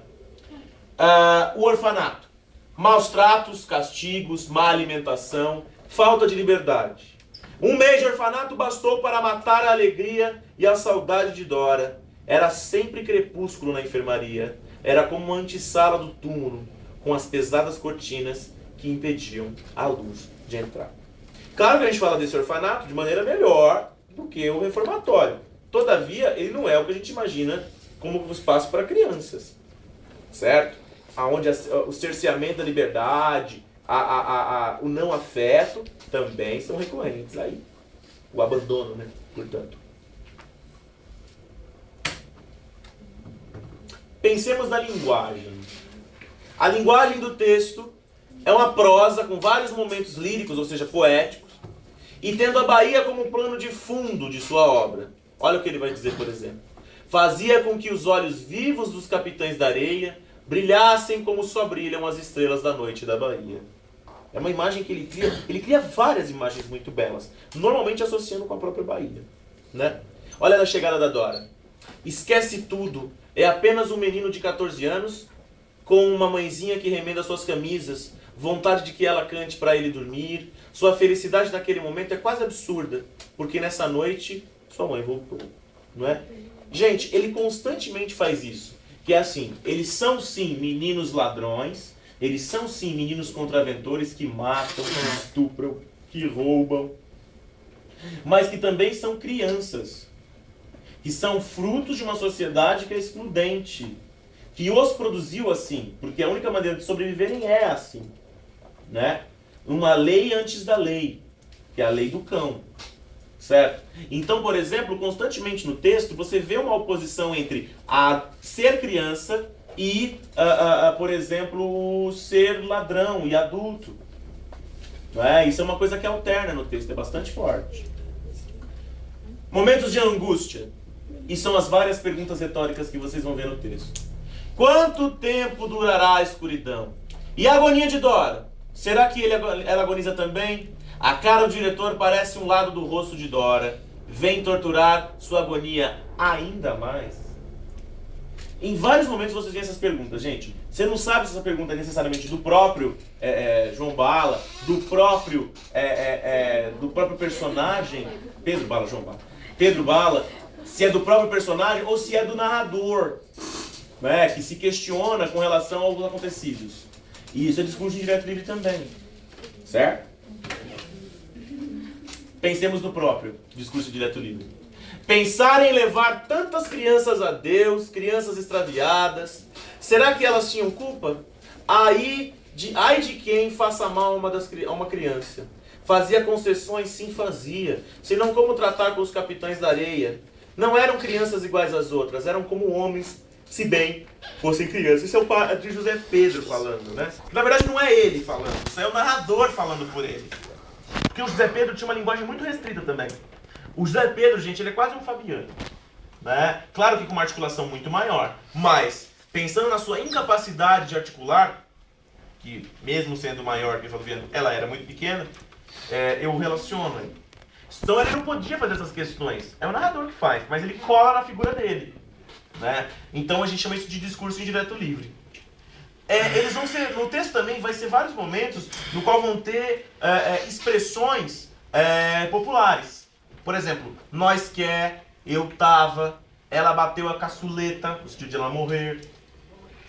O orfanato. Maus tratos, castigos, má alimentação, falta de liberdade. Um mês de orfanato bastou para matar a alegria e a saudade de Dora. Era sempre crepúsculo na enfermaria. Era como uma antessala do túmulo, com as pesadas cortinas que impediam a luz de entrar. Claro que a gente fala desse orfanato de maneira melhor do que o reformatório. Todavia, ele não é o que a gente imagina como um espaço para crianças. Certo? Onde o cerceamento da liberdade, o não afeto também são recorrentes aí. O abandono, né? Portanto. Pensemos na linguagem. A linguagem do texto é uma prosa com vários momentos líricos, ou seja, poéticos, e tendo a Bahia como plano de fundo de sua obra. Olha o que ele vai dizer, por exemplo. Fazia com que os olhos vivos dos capitães da areia brilhassem como só brilham as estrelas da noite da Bahia. É uma imagem que ele cria várias imagens muito belas, normalmente associando com a própria Bahia. Né? Olha a chegada da Dora. Esquece tudo, é apenas um menino de 14 anos, com uma mãezinha que remenda suas camisas, vontade de que ela cante para ele dormir. Sua felicidade naquele momento é quase absurda, porque nessa noite sua mãe voltou. Não é? Gente, ele constantemente faz isso. Que é assim, eles são sim meninos ladrões, eles são sim meninos contraventores que matam, que estupram, que roubam, mas que também são crianças, que são frutos de uma sociedade que é excludente, que os produziu assim, porque a única maneira de sobreviverem é assim, né? Uma lei antes da lei, que é a lei do cão. Certo? Então, por exemplo, constantemente no texto você vê uma oposição entre a ser criança e, por exemplo, ser ladrão e adulto. Não é? Isso é uma coisa que alterna no texto, é bastante forte. Momentos de angústia. E são as várias perguntas retóricas que vocês vão ver no texto. Quanto tempo durará a escuridão? E a agonia de Dora? Será que ela agoniza também? A cara do diretor parece um lado do rosto de Dora. Vem torturar sua agonia ainda mais. Em vários momentos vocês veem essas perguntas, gente. Você não sabe se essa pergunta é necessariamente do próprio João Bala, do próprio personagem Pedro Bala, João Bala. Pedro Bala, se é do próprio personagem ou se é do narrador, né, que se questiona com relação aos acontecidos. E isso é discurso de direto livre também. Certo? Pensemos no próprio discurso direto livre. Pensar em levar tantas crianças a Deus, crianças extraviadas, será que elas tinham culpa? Ai de quem faça mal a uma criança. Fazia concessões, sim fazia, senão como tratar com os capitães da areia. Não eram crianças iguais às outras, eram como homens, se bem fossem crianças. Isso é o de José Pedro falando, né? Na verdade não é ele falando, isso é o narrador falando por ele. Porque o José Pedro tinha uma linguagem muito restrita também. O José Pedro, gente, ele é quase um Fabiano. Né? Claro que com uma articulação muito maior. Mas pensando na sua incapacidade de articular, que mesmo sendo maior que o Flaviano, ela era muito pequena, eu relaciono aí. Então ele não podia fazer essas questões. É o narrador que faz, mas ele cola na figura dele. Né? Então a gente chama isso de discurso indireto livre. Eles vão ser, no texto também vai ser vários momentos no qual vão ter expressões populares. Por exemplo, nós quer, eu tava, ela bateu a caçuleta, no sentido de ela morrer.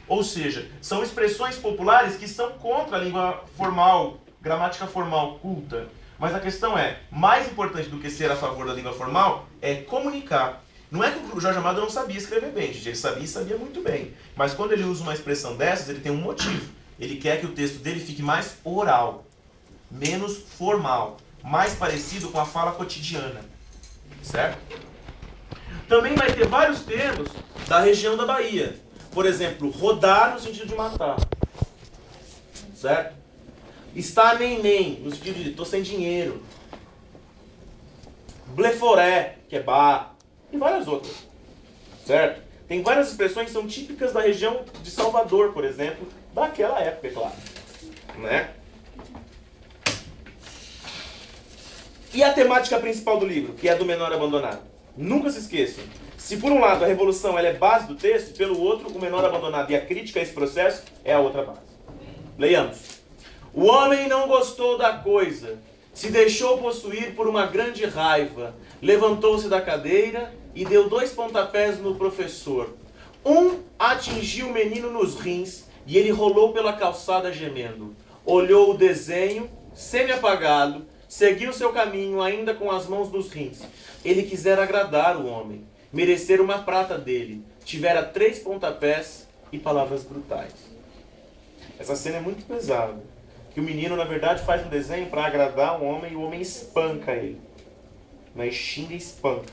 Ou seja, são expressões populares que são contra a língua formal, gramática formal, culta. Mas a questão é, mais importante do que ser a favor da língua formal, é comunicar. Não é que o Jorge Amado não sabia escrever bem, gente. Ele sabia e sabia muito bem. Mas quando ele usa uma expressão dessas, ele tem um motivo. Ele quer que o texto dele fique mais oral, menos formal, mais parecido com a fala cotidiana. Certo? Também vai ter vários termos da região da Bahia. Por exemplo, rodar no sentido de matar. Certo? Está nem, no sentido de tô sem dinheiro. Bleforé, que é bar. E várias outras. Certo? Tem várias expressões que são típicas da região de Salvador, por exemplo, daquela época, é claro. Né? E a temática principal do livro, que é a do menor abandonado. Nunca se esqueçam. Se por um lado a revolução ela é base do texto, pelo outro o menor abandonado e a crítica a esse processo é a outra base. Leiamos. O homem não gostou da coisa, se deixou possuir por uma grande raiva, levantou-se da cadeira e deu 2 pontapés no professor. Um atingiu o menino nos rins e ele rolou pela calçada gemendo. Olhou o desenho, semi-apagado, seguiu seu caminho ainda com as mãos nos rins. Ele quisera agradar o homem, merecer uma prata dele. Tivera 3 pontapés e palavras brutais. Essa cena é muito pesada. Que o menino, na verdade, faz um desenho para agradar o homem e o homem espanca ele. Mas xinga e espanca.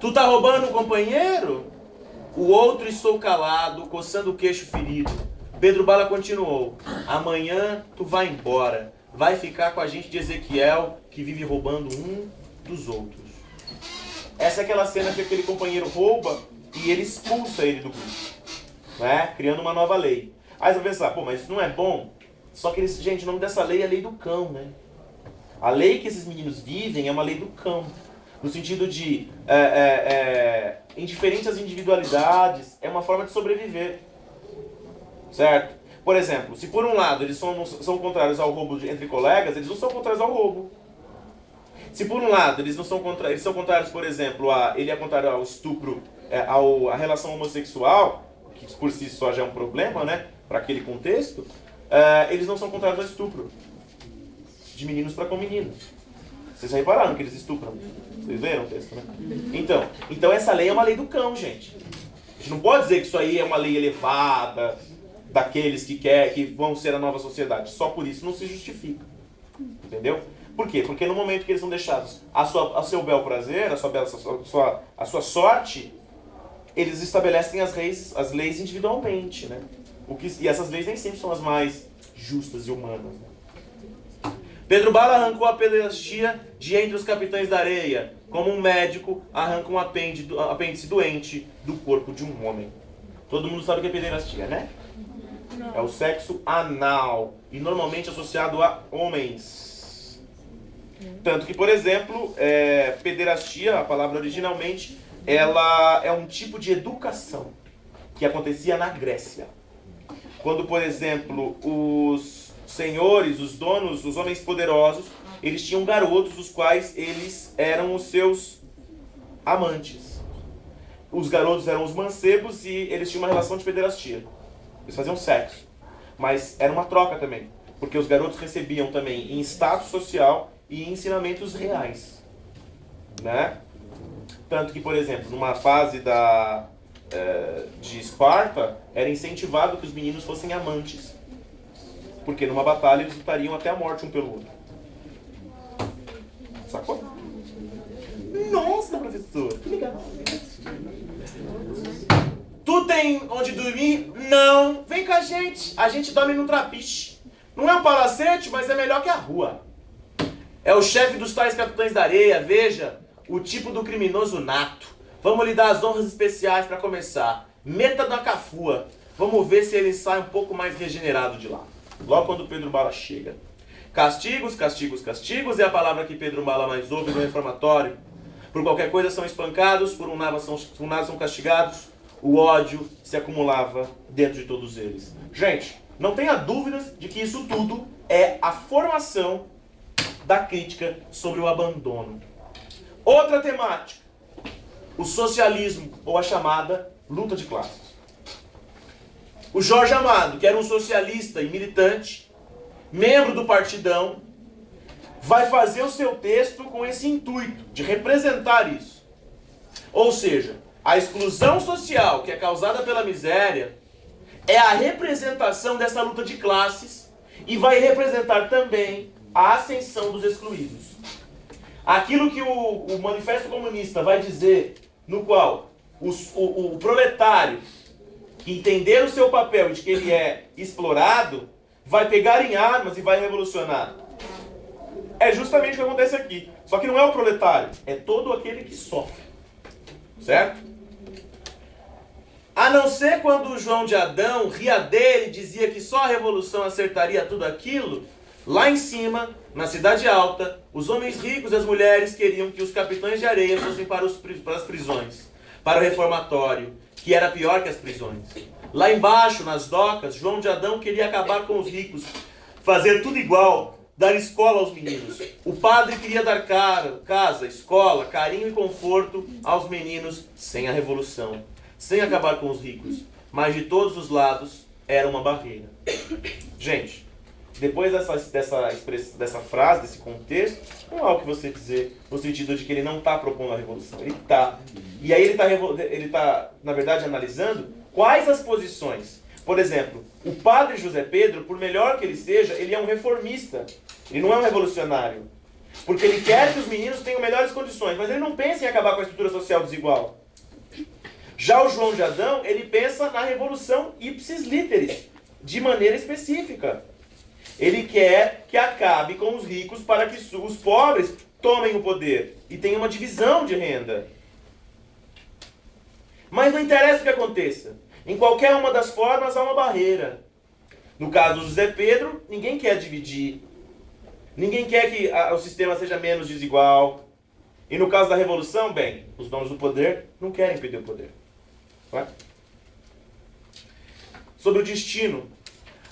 Tu tá roubando um companheiro? O outro estou calado, coçando o queixo ferido. Pedro Bala continuou. Amanhã tu vai embora. Vai ficar com a gente de Ezequiel, que vive roubando um dos outros. Essa é aquela cena que aquele companheiro rouba e ele expulsa ele do grupo. Né? Criando uma nova lei. Aí você vai pensar, pô, mas isso não é bom? Só que, gente, o nome dessa lei é a lei do cão, né? A lei que esses meninos vivem é uma lei do cão. No sentido de, indiferente às individualidades, é uma forma de sobreviver. Certo? Por exemplo, se por um lado eles são contrários ao roubo entre colegas, eles não são contrários ao roubo. Se por um lado eles são contrários, por exemplo, ele é contrário ao estupro, à relação homossexual, que por si só já é um problema, né? Para aquele contexto, eles não são contrários ao estupro de meninos para com meninos. Vocês repararam que eles estupram? Vocês viram o texto, né? Então essa lei é uma lei do cão, gente. A gente não pode dizer que isso aí é uma lei elevada, daqueles que vão ser a nova sociedade. Só por isso não se justifica. Entendeu? Por quê? Porque no momento que eles são deixados a seu bel prazer, a sua sorte, eles estabelecem as leis individualmente, né? E essas leis nem sempre são as mais justas e humanas. Né? Pedro Bala arrancou a pederastia de entre os capitães da areia, como um médico arranca um apêndice doente do corpo de um homem. Todo mundo sabe o que é pederastia, né? Não. É o sexo anal, e normalmente associado a homens. Tanto que, por exemplo, pederastia, a palavra originalmente, ela é um tipo de educação que acontecia na Grécia. Quando, por exemplo, os senhores, os donos, os homens poderosos, eles tinham garotos, os quais eles eram os seus amantes. Os garotos eram os mancebos e eles tinham uma relação de pederastia. Eles faziam sexo. Mas era uma troca também, porque os garotos recebiam também em status social e ensinamentos reais. Né? Tanto que, por exemplo, numa fase de Esparta, era incentivado que os meninos fossem amantes. Porque numa batalha eles lutariam até a morte um pelo outro. Sacou? Nossa, professor, que legal. Tu tem onde dormir? Não. Vem com a gente dorme num trapiche. Não é um palacete, mas é melhor que a rua. É o chefe dos tais capitães da areia, veja, o tipo do criminoso nato. Vamos lhe dar as honras especiais para começar. meta da cafua. Vamos ver se ele sai um pouco mais regenerado de lá. Logo quando Pedro Bala chega. Castigos, castigos, castigos é a palavra que Pedro Bala mais ouve no reformatório. Por qualquer coisa são espancados, por nada são castigados. O ódio se acumulava dentro de todos eles. Gente, não tenha dúvidas de que isso tudo é a formação da crítica sobre o abandono. Outra temática, o socialismo, ou a chamada luta de classes. O Jorge Amado, que era um socialista e militante, membro do Partidão, vai fazer o seu texto com esse intuito de representar isso. Ou seja, a exclusão social que é causada pela miséria é a representação dessa luta de classes e vai representar também a ascensão dos excluídos. Aquilo que o Manifesto Comunista vai dizer, no qual o proletário que entender o seu papel de que ele é explorado, vai pegar em armas e vai revolucionar. É justamente o que acontece aqui. Só que não é o proletário, é todo aquele que sofre. Certo? A não ser quando o João de Adão ria dele e dizia que só a revolução acertaria tudo aquilo, lá em cima, na cidade alta, os homens ricos e as mulheres queriam que os capitães de areia fossem para as prisões, para o reformatório, que era pior que as prisões. Lá embaixo, nas docas, João de Adão queria acabar com os ricos, fazer tudo igual, dar escola aos meninos. O padre queria dar casa, escola, carinho e conforto aos meninos sem a revolução, sem acabar com os ricos. Mas de todos os lados era uma barreira. Gente, depois dessa frase, desse contexto, não há o que você dizer no sentido de que ele não está propondo a revolução. Ele está. E aí ele está, na verdade, analisando quais as posições. Por exemplo, o padre José Pedro, por melhor que ele seja, ele é um reformista. Ele não é um revolucionário. Porque ele quer que os meninos tenham melhores condições, mas ele não pensa em acabar com a estrutura social desigual. Já o João de Adão, ele pensa na revolução ipsis literis, de maneira específica. Ele quer que acabe com os ricos para que os pobres tomem o poder e tenham uma divisão de renda. Mas não interessa o que aconteça. Em qualquer uma das formas há uma barreira. No caso do José Pedro, ninguém quer dividir. Ninguém quer que o sistema seja menos desigual. E no caso da revolução, bem, os donos do poder não querem perder o poder. Não é? Sobre o destino.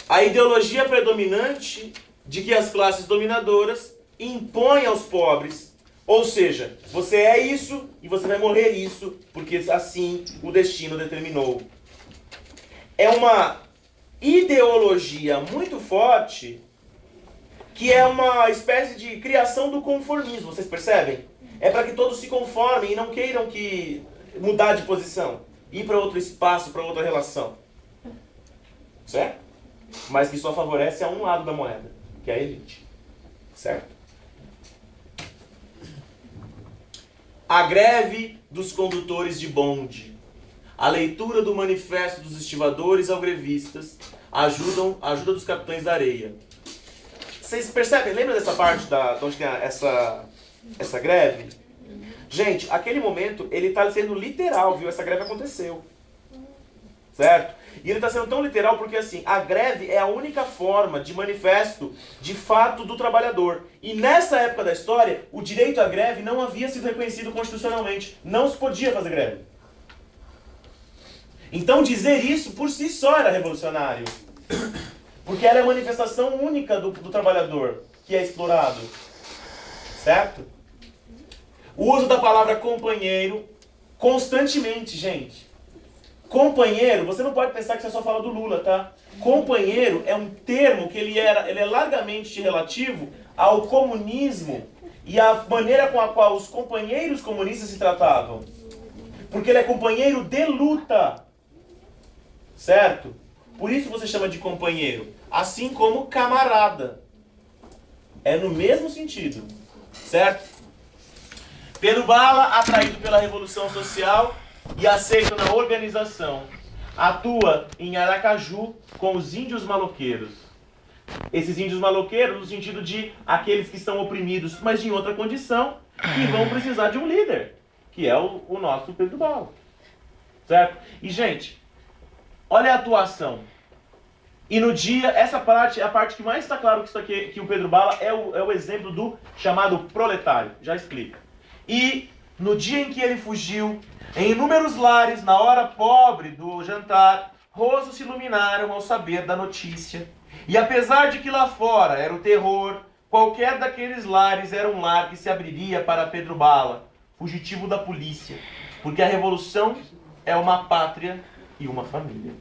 A ideologia predominante de que as classes dominadoras impõem aos pobres, ou seja, você é isso e você vai morrer isso, porque assim o destino determinou. É uma ideologia muito forte que é uma espécie de criação do conformismo, vocês percebem? É para que todos se conformem e não queiram mudar de posição, ir para outro espaço, para outra relação. Certo? Mas que só favorece a um lado da moeda, que é a elite. Certo? A greve dos condutores de bonde. A leitura do manifesto dos estivadores ao grevistas ajuda dos capitães da areia. Vocês percebem? Lembra dessa parte de onde tem essa greve? Gente, aquele momento, ele está sendo literal, viu? Essa greve aconteceu. Certo? E ele está sendo tão literal porque, assim, a greve é a única forma de manifesto de fato do trabalhador. E nessa época da história, o direito à greve não havia sido reconhecido constitucionalmente. Não se podia fazer greve. Então dizer isso por si só era revolucionário. Porque era a manifestação única do trabalhador que é explorado. Certo? O uso da palavra companheiro constantemente, gente. Companheiro, você não pode pensar que você só fala do Lula, tá? Companheiro é um termo que ele é largamente relativo ao comunismo e à maneira com a qual os companheiros comunistas se tratavam. Porque ele é companheiro de luta. Certo? Por isso você chama de companheiro. Assim como camarada. É no mesmo sentido. Certo? Pedro Bala, atraído pela Revolução Social e aceito na organização, atua em Aracaju com os índios maloqueiros. Esses índios maloqueiros no sentido de aqueles que estão oprimidos, mas em outra condição, que vão precisar de um líder, que é o nosso Pedro Bala. Certo? E, gente, olha a atuação. E no dia, essa parte é a parte que mais está claro que isso aqui, que o Pedro Bala é o exemplo do chamado proletário. Já explico. E no dia em que ele fugiu, em inúmeros lares, na hora pobre do jantar, rostos se iluminaram ao saber da notícia. E apesar de que lá fora era o terror, qualquer daqueles lares era um lar que se abriria para Pedro Bala, fugitivo da polícia. Porque a revolução é uma pátria e uma família.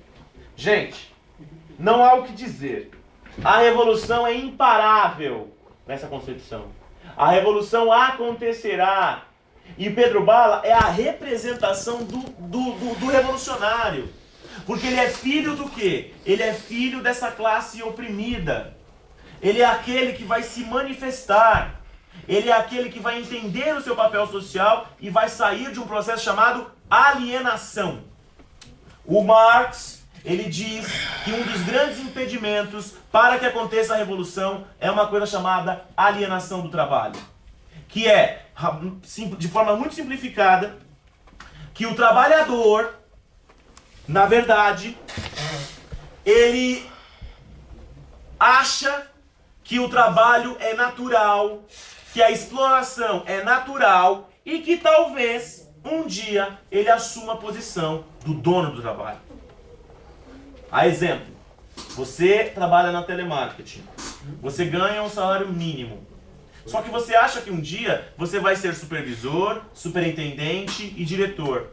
Gente, não há o que dizer. A revolução é imparável nessa concepção. A revolução acontecerá. E Pedro Bala é a representação do revolucionário. Porque ele é filho do quê? Ele é filho dessa classe oprimida. Ele é aquele que vai se manifestar. Ele é aquele que vai entender o seu papel social e vai sair de um processo chamado alienação. O Marx, ele diz que um dos grandes impedimentos para que aconteça a revolução é uma coisa chamada alienação do trabalho. Que é, de forma muito simplificada, que o trabalhador, na verdade, ele acha que o trabalho é natural, que a exploração é natural e que talvez um dia ele assuma a posição do dono do trabalho. A exemplo, você trabalha na telemarketing, você ganha um salário mínimo, só que você acha que um dia você vai ser supervisor, superintendente e diretor.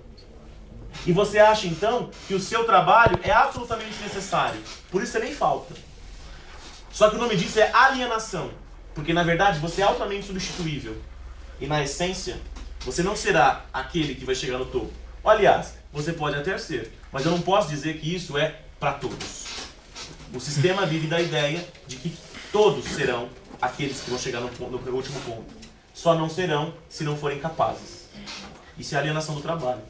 E você acha então que o seu trabalho é absolutamente necessário, por isso você nem falta. Só que o nome disso é alienação, porque na verdade você é altamente substituível. E na essência, você não será aquele que vai chegar no topo. Aliás, você pode até ser, mas eu não posso dizer que isso é para todos. O sistema vive da ideia de que todos serão aqueles que vão chegar no último ponto. Só não serão se não forem capazes. Isso é alienação do trabalho.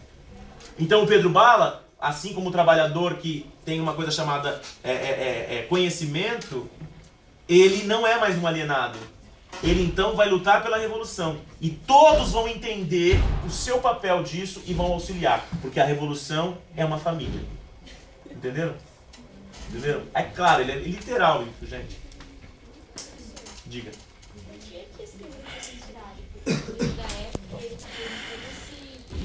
Então o Pedro Bala, assim como o trabalhador que tem uma coisa chamada conhecimento, ele não é mais um alienado. Ele então vai lutar pela revolução. E todos vão entender o seu papel disso e vão auxiliar. Porque a revolução é uma família. Entenderam? Entenderam? É claro, ele é literal isso, gente. Diga. Por que esse livro foi censurado? Porque da época ele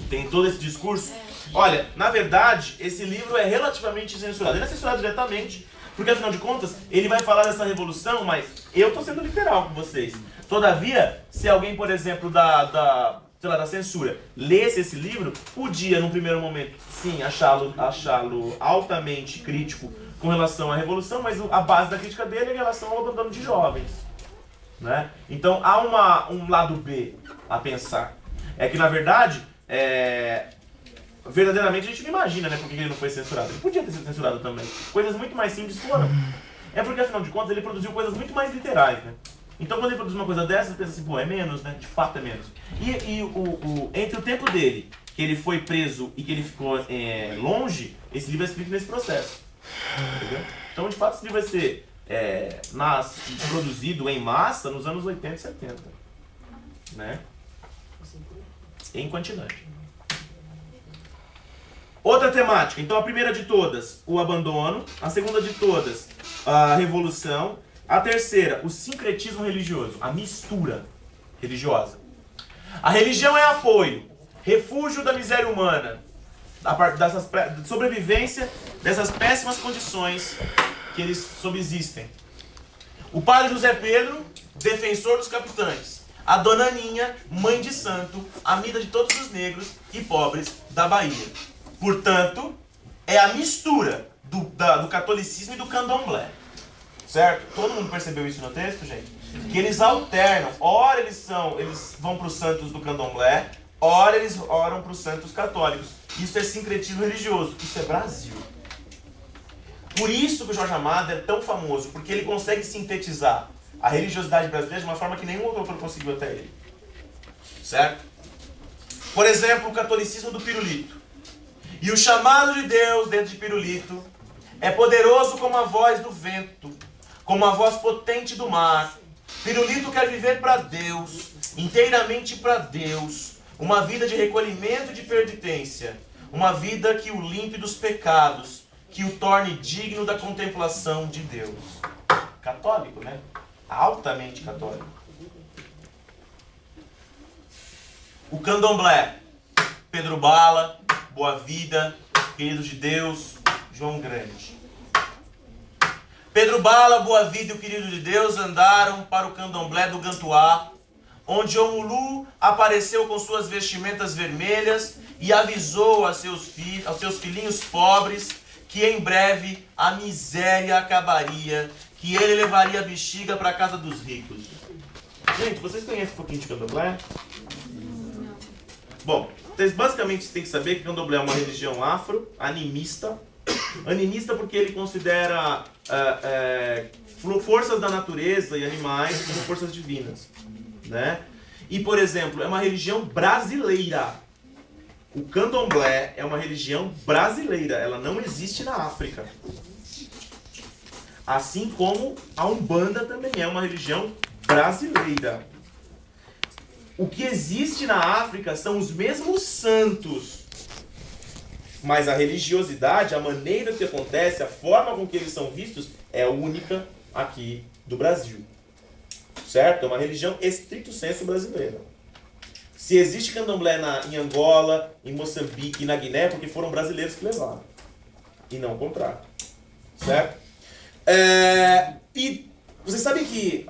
Tem todo esse discurso? Olha, na verdade, esse livro é relativamente censurado. Ele é censurado diretamente, porque afinal de contas, ele vai falar dessa revolução, mas eu estou sendo literal com vocês. Todavia, se alguém, por exemplo, da censura, lesse esse livro, podia, num primeiro momento, sim, achá-lo altamente crítico com relação à revolução, mas a base da crítica dele é em relação ao abandono de jovens. Né? Então, há um lado B a pensar. É que, na verdade, verdadeiramente a gente não imagina, né, por que ele não foi censurado. Ele podia ter sido censurado também. Coisas muito mais simples foram. É porque, afinal de contas, ele produziu coisas muito mais literais, né? Então, quando ele produz uma coisa dessa, você pensa assim, pô, é menos, né? De fato é menos. E entre o tempo dele, que ele foi preso e que ele ficou longe, esse livro é escrito nesse processo. Entendeu? Então, de fato, esse livro vai ser produzido em massa nos anos 80 e 70. Né? Em quantidade. Outra temática. Então, a primeira de todas, o abandono. A segunda de todas, a revolução. A terceira, o sincretismo religioso, a mistura religiosa. A religião é apoio, refúgio da miséria humana, da sobrevivência dessas péssimas condições que eles subsistem. O padre José Pedro, defensor dos capitães. A dona Aninha, mãe de santo, amiga de todos os negros e pobres da Bahia. Portanto, é a mistura do catolicismo e do candomblé. Certo? Todo mundo percebeu isso no texto, gente? Que eles alternam. Ora eles vão para os santos do candomblé, ora eles oram para os santos católicos. Isso é sincretismo religioso. Isso é Brasil. Por isso que o Jorge Amado é tão famoso, porque ele consegue sintetizar a religiosidade brasileira de uma forma que nenhum outro autor conseguiu até ele. Certo? Por exemplo, o catolicismo do pirulito. E o chamado de Deus dentro de pirulito é poderoso como a voz do vento, como a voz potente do mar. Pirulito quer viver para Deus, inteiramente para Deus, uma vida de recolhimento e de penitência. Uma vida que o limpe dos pecados, que o torne digno da contemplação de Deus. Católico, né? Altamente católico. O candomblé. Pedro Bala, Boa Vida, Querido de Deus, João Grande. Pedro Bala, Boa Vida e o Querido de Deus andaram para o candomblé do Gantuá, onde Omulu apareceu com suas vestimentas vermelhas e avisou aos seus filhinhos pobres que em breve a miséria acabaria, que ele levaria a bexiga para a casa dos ricos. Gente, vocês conhecem um pouquinho de candomblé? Bom, vocês basicamente têm que saber que o candomblé é uma religião afro-animista. Animista porque ele considera forças da natureza e animais como forças divinas, né? E, por exemplo, é uma religião brasileira. O candomblé é uma religião brasileira, ela não existe na África. Assim como a Umbanda também é uma religião brasileira. O que existe na África são os mesmos santos. Mas a religiosidade, a maneira que acontece, a forma com que eles são vistos, é única aqui do Brasil. Certo? É uma religião estricto sensu brasileira. Se existe candomblé em Angola, em Moçambique e na Guiné, é porque foram brasileiros que levaram. E não o contrário. Certo? E vocês sabem que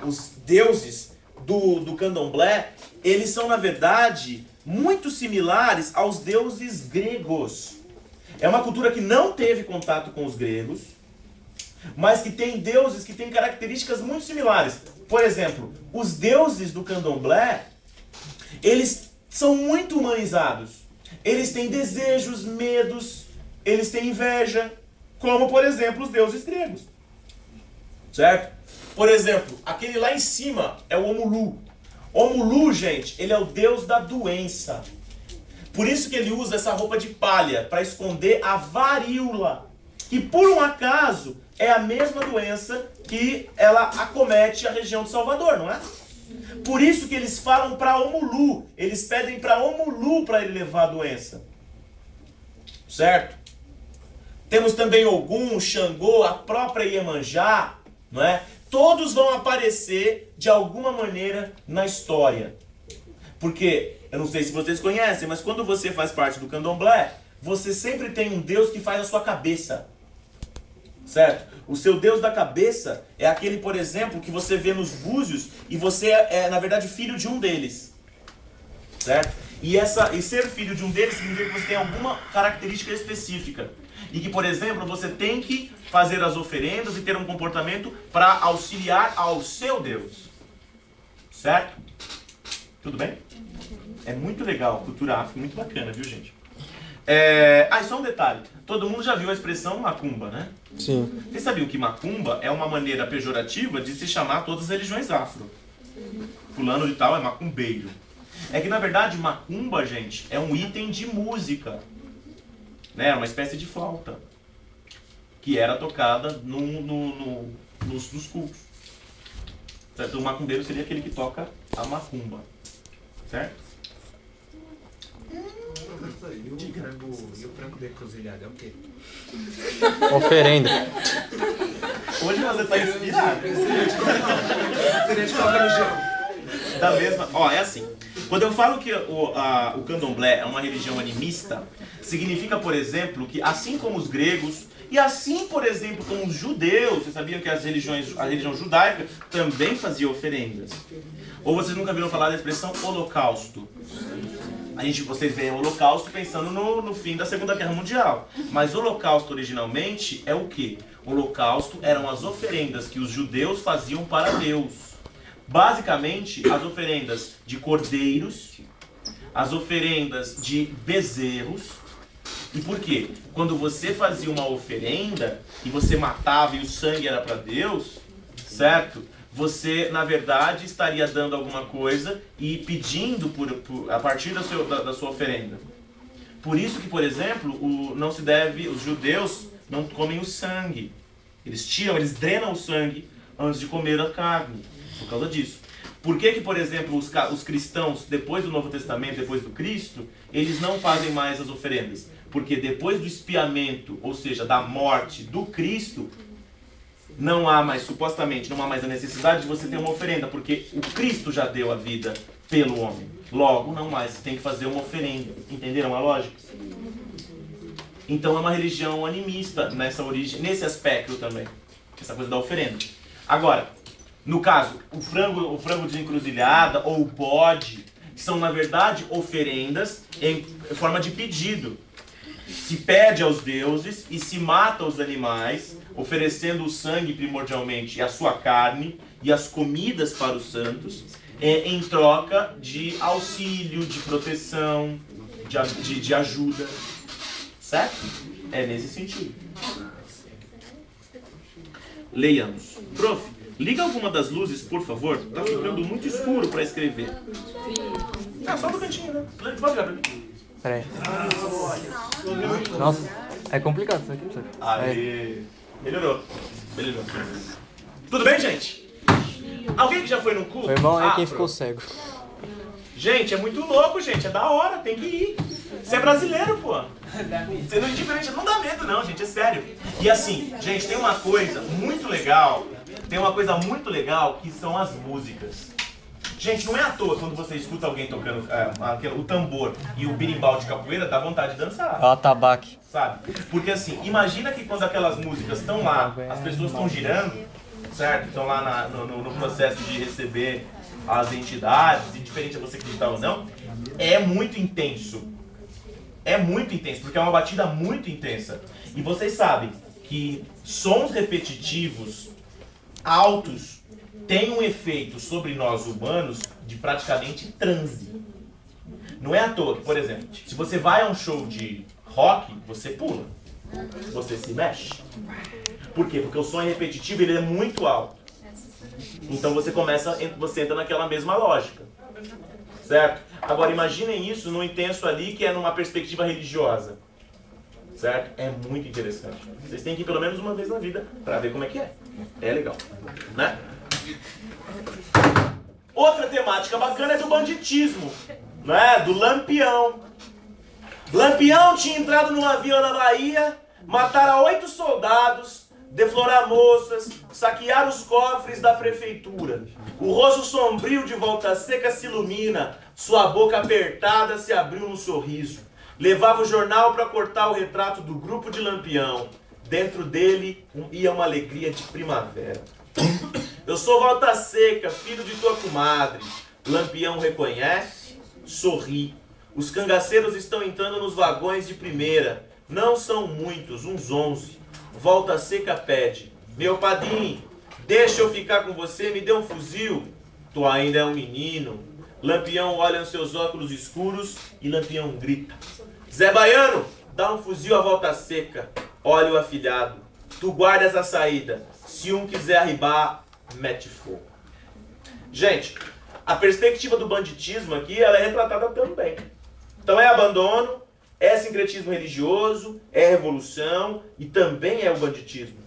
os deuses do candomblé, eles são, na verdade, muito similares aos deuses gregos. É uma cultura que não teve contato com os gregos, mas que tem deuses que têm características muito similares. Por exemplo, os deuses do candomblé, eles são muito humanizados. Eles têm desejos, medos, eles têm inveja, como, por exemplo, os deuses gregos. Certo? Por exemplo, aquele lá em cima é o Omulu. Omulu, gente, ele é o deus da doença. Por isso que ele usa essa roupa de palha, para esconder a varíola, que por um acaso é a mesma doença que ela acomete a região de Salvador, não é? Por isso que eles falam para Omulu, eles pedem para Omulu para ele levar a doença. Certo? Temos também Ogum, Xangô, a própria Iemanjá, não é? Todos vão aparecer de alguma maneira na história. Porque, eu não sei se vocês conhecem, mas quando você faz parte do candomblé, você sempre tem um Deus que faz a sua cabeça. Certo? O seu Deus da cabeça é aquele, por exemplo, que você vê nos búzios e você é, na verdade, filho de um deles. Certo? E ser filho de um deles significa que você tem alguma característica específica. E que, por exemplo, você tem que fazer as oferendas e ter um comportamento para auxiliar ao seu Deus. Certo? Tudo bem? É muito legal, cultura afro, muito bacana, viu, gente? E só um detalhe. Todo mundo já viu a expressão macumba, né? Sim. Vocês sabiam que macumba é uma maneira pejorativa de se chamar todas as religiões afro? Fulano de tal é macumbeiro. É que, na verdade, macumba, gente, é um item de música. Né? Uma espécie de flauta. Que era tocada nos cultos. Certo? O macumbeiro seria aquele que toca a macumba. Certo? E o frango decruzilhado é o quê? Oferenda. Hoje você está inspirado. Seria de qual religião? Da mesma... é assim. Quando eu falo que o candomblé é uma religião animista, significa, por exemplo, que assim como os gregos, e assim, por exemplo, como os judeus, vocês sabiam que a religião judaica também fazia oferendas. Ou vocês nunca viram falar da expressão holocausto? Vocês veem o holocausto pensando no fim da Segunda Guerra Mundial. Mas o holocausto originalmente é o quê? O holocausto eram as oferendas que os judeus faziam para Deus. Basicamente, as oferendas de cordeiros, as oferendas de bezerros. E por quê? Quando você fazia uma oferenda e você matava e o sangue era para Deus, certo? Você, na verdade, estaria dando alguma coisa e pedindo a partir da sua oferenda. Por isso que, por exemplo, os judeus não comem o sangue. Eles drenam o sangue antes de comer a carne. Por causa disso. Por que, por exemplo, os cristãos, depois do Novo Testamento, depois do Cristo, eles não fazem mais as oferendas? Porque depois do expiamento, ou seja, da morte do Cristo, não há mais, supostamente, não há mais a necessidade de você ter uma oferenda, porque o Cristo já deu a vida pelo homem. Logo, não mais, você tem que fazer uma oferenda. Entenderam a lógica? Então é uma religião animista nessa origem, nesse aspecto também. Essa coisa da oferenda. Agora, no caso, o frango de encruzilhada ou o bode, são na verdade oferendas em forma de pedido. Se pede aos deuses e se mata os animais, oferecendo o sangue primordialmente e a sua carne e as comidas para os santos, em troca de auxílio, de proteção, de ajuda. Certo? É nesse sentido. Leiamos. Prof, liga alguma das luzes, por favor. Tá ficando muito escuro para escrever. Só no cantinho, né? Pode ligar pra mim. Peraí. Nossa, é complicado isso aqui. Aí. Melhorou. Tudo bem, gente? Alguém que já foi num culto? O irmão é quem Pronto. ficou cego. Gente, é muito louco, gente. É da hora, tem que ir. Você é brasileiro, pô. Você não é indiferente, não dá medo não, gente, é sério. E assim, gente, tem uma coisa muito legal. Que são as músicas. Gente, não é à toa quando você escuta alguém tocando o tambor e o berimbau de capoeira, dá vontade de dançar. É o atabaque. Sabe? Porque assim, imagina que quando aquelas músicas estão lá, as pessoas estão girando, certo? Estão lá no processo de receber as entidades, indiferente a você acreditar ou não, é muito intenso. É muito intenso, porque é uma batida muito intensa. E vocês sabem que sons repetitivos, altos, têm um efeito sobre nós humanos de praticamente transe. Não é à toa que, por exemplo, se você vai a um show de rock, você pula. Você se mexe. Por quê? Porque o som é repetitivo, ele é muito alto. Então você entra naquela mesma lógica. Certo? Agora imaginem isso num intenso ali que é numa perspectiva religiosa. Certo? É muito interessante. Vocês têm que ir pelo menos uma vez na vida para ver como é que é. É legal. Né? Outra temática bacana é do banditismo. Né? Do Lampião. Lampião tinha entrado numa vila na Bahia, mataram 8 soldados, deflorar moças, saquear os cofres da prefeitura. O rosto sombrio de Volta Seca se ilumina, sua boca apertada se abriu num sorriso. Levava o jornal para cortar o retrato do grupo de Lampião. Dentro dele ia uma alegria de primavera. Eu sou Volta Seca, filho de tua comadre. Lampião reconhece, sorri. Os cangaceiros estão entrando nos vagões de primeira. Não são muitos, uns 11. Volta Seca pede: meu padrinho, deixa eu ficar com você, me dê um fuzil. Tu ainda é um menino. Lampião olha nos seus óculos escuros e Lampião grita: Zé Baiano, dá um fuzil à Volta Seca. Olha o afilhado. Tu guardas a saída. Se um quiser arribar, mete fogo. Gente, a perspectiva do banditismo aqui, ela é retratada também. Então é abandono, é sincretismo religioso, é revolução e também é o banditismo.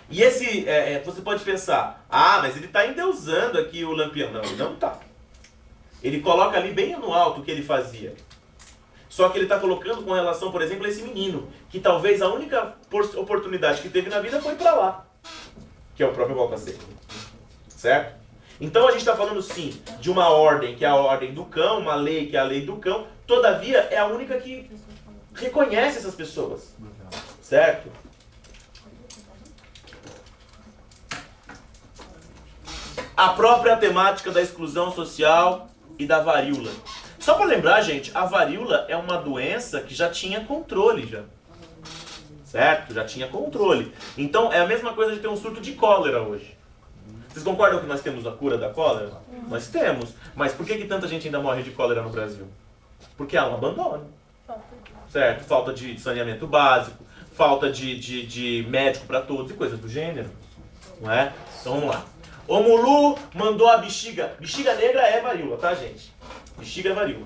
E esse, você pode pensar, mas ele está endeusando aqui o Lampião. Não, ele não está. Ele coloca ali bem no alto o que ele fazia. Só que ele está colocando com relação, por exemplo, a esse menino, que talvez a única oportunidade que teve na vida foi para lá, que é o próprio Volta Seca. Certo? Então a gente está falando sim de uma ordem, que é a ordem do cão, uma lei, que é a lei do cão, todavia é a única que reconhece essas pessoas. Certo? A própria temática da exclusão social e da varíola. Só para lembrar, gente, a varíola é uma doença que já tinha controle já. Certo? Já tinha controle. Então é a mesma coisa de ter um surto de cólera hoje. Vocês concordam que nós temos a cura da cólera? Nós temos. Mas por que tanta gente ainda morre de cólera no Brasil? Porque há um abandono. Certo? Falta de saneamento básico, falta de médico para todos e coisas do gênero. Não é? Então vamos lá. O Mulu mandou a bexiga. Bexiga negra é varíola, tá, gente? Bexiga é varíola.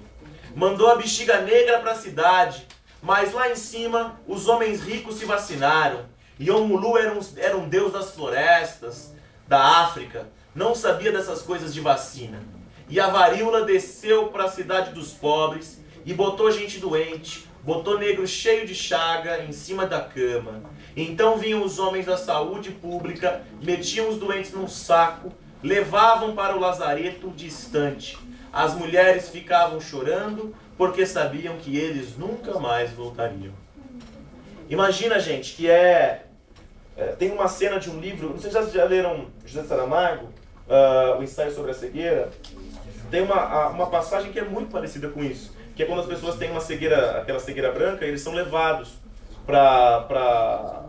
Mandou a bexiga negra para a cidade, mas lá em cima os homens ricos se vacinaram. E o Mulu era um deus das florestas, da África. não sabia dessas coisas de vacina. E a varíola desceu para a cidade dos pobres e botou gente doente, botou negro cheio de chaga em cima da cama. Então vinham os homens da saúde pública, metiam os doentes num saco, levavam para o lazareto distante. As mulheres ficavam chorando porque sabiam que eles nunca mais voltariam. Imagina, gente, que tem uma cena de um livro, não sei se vocês já leram José Saramago, o ensaio sobre a cegueira. Tem uma passagem que é muito parecida com isso, que é quando as pessoas têm uma cegueira, aquela cegueira branca, eles são levados para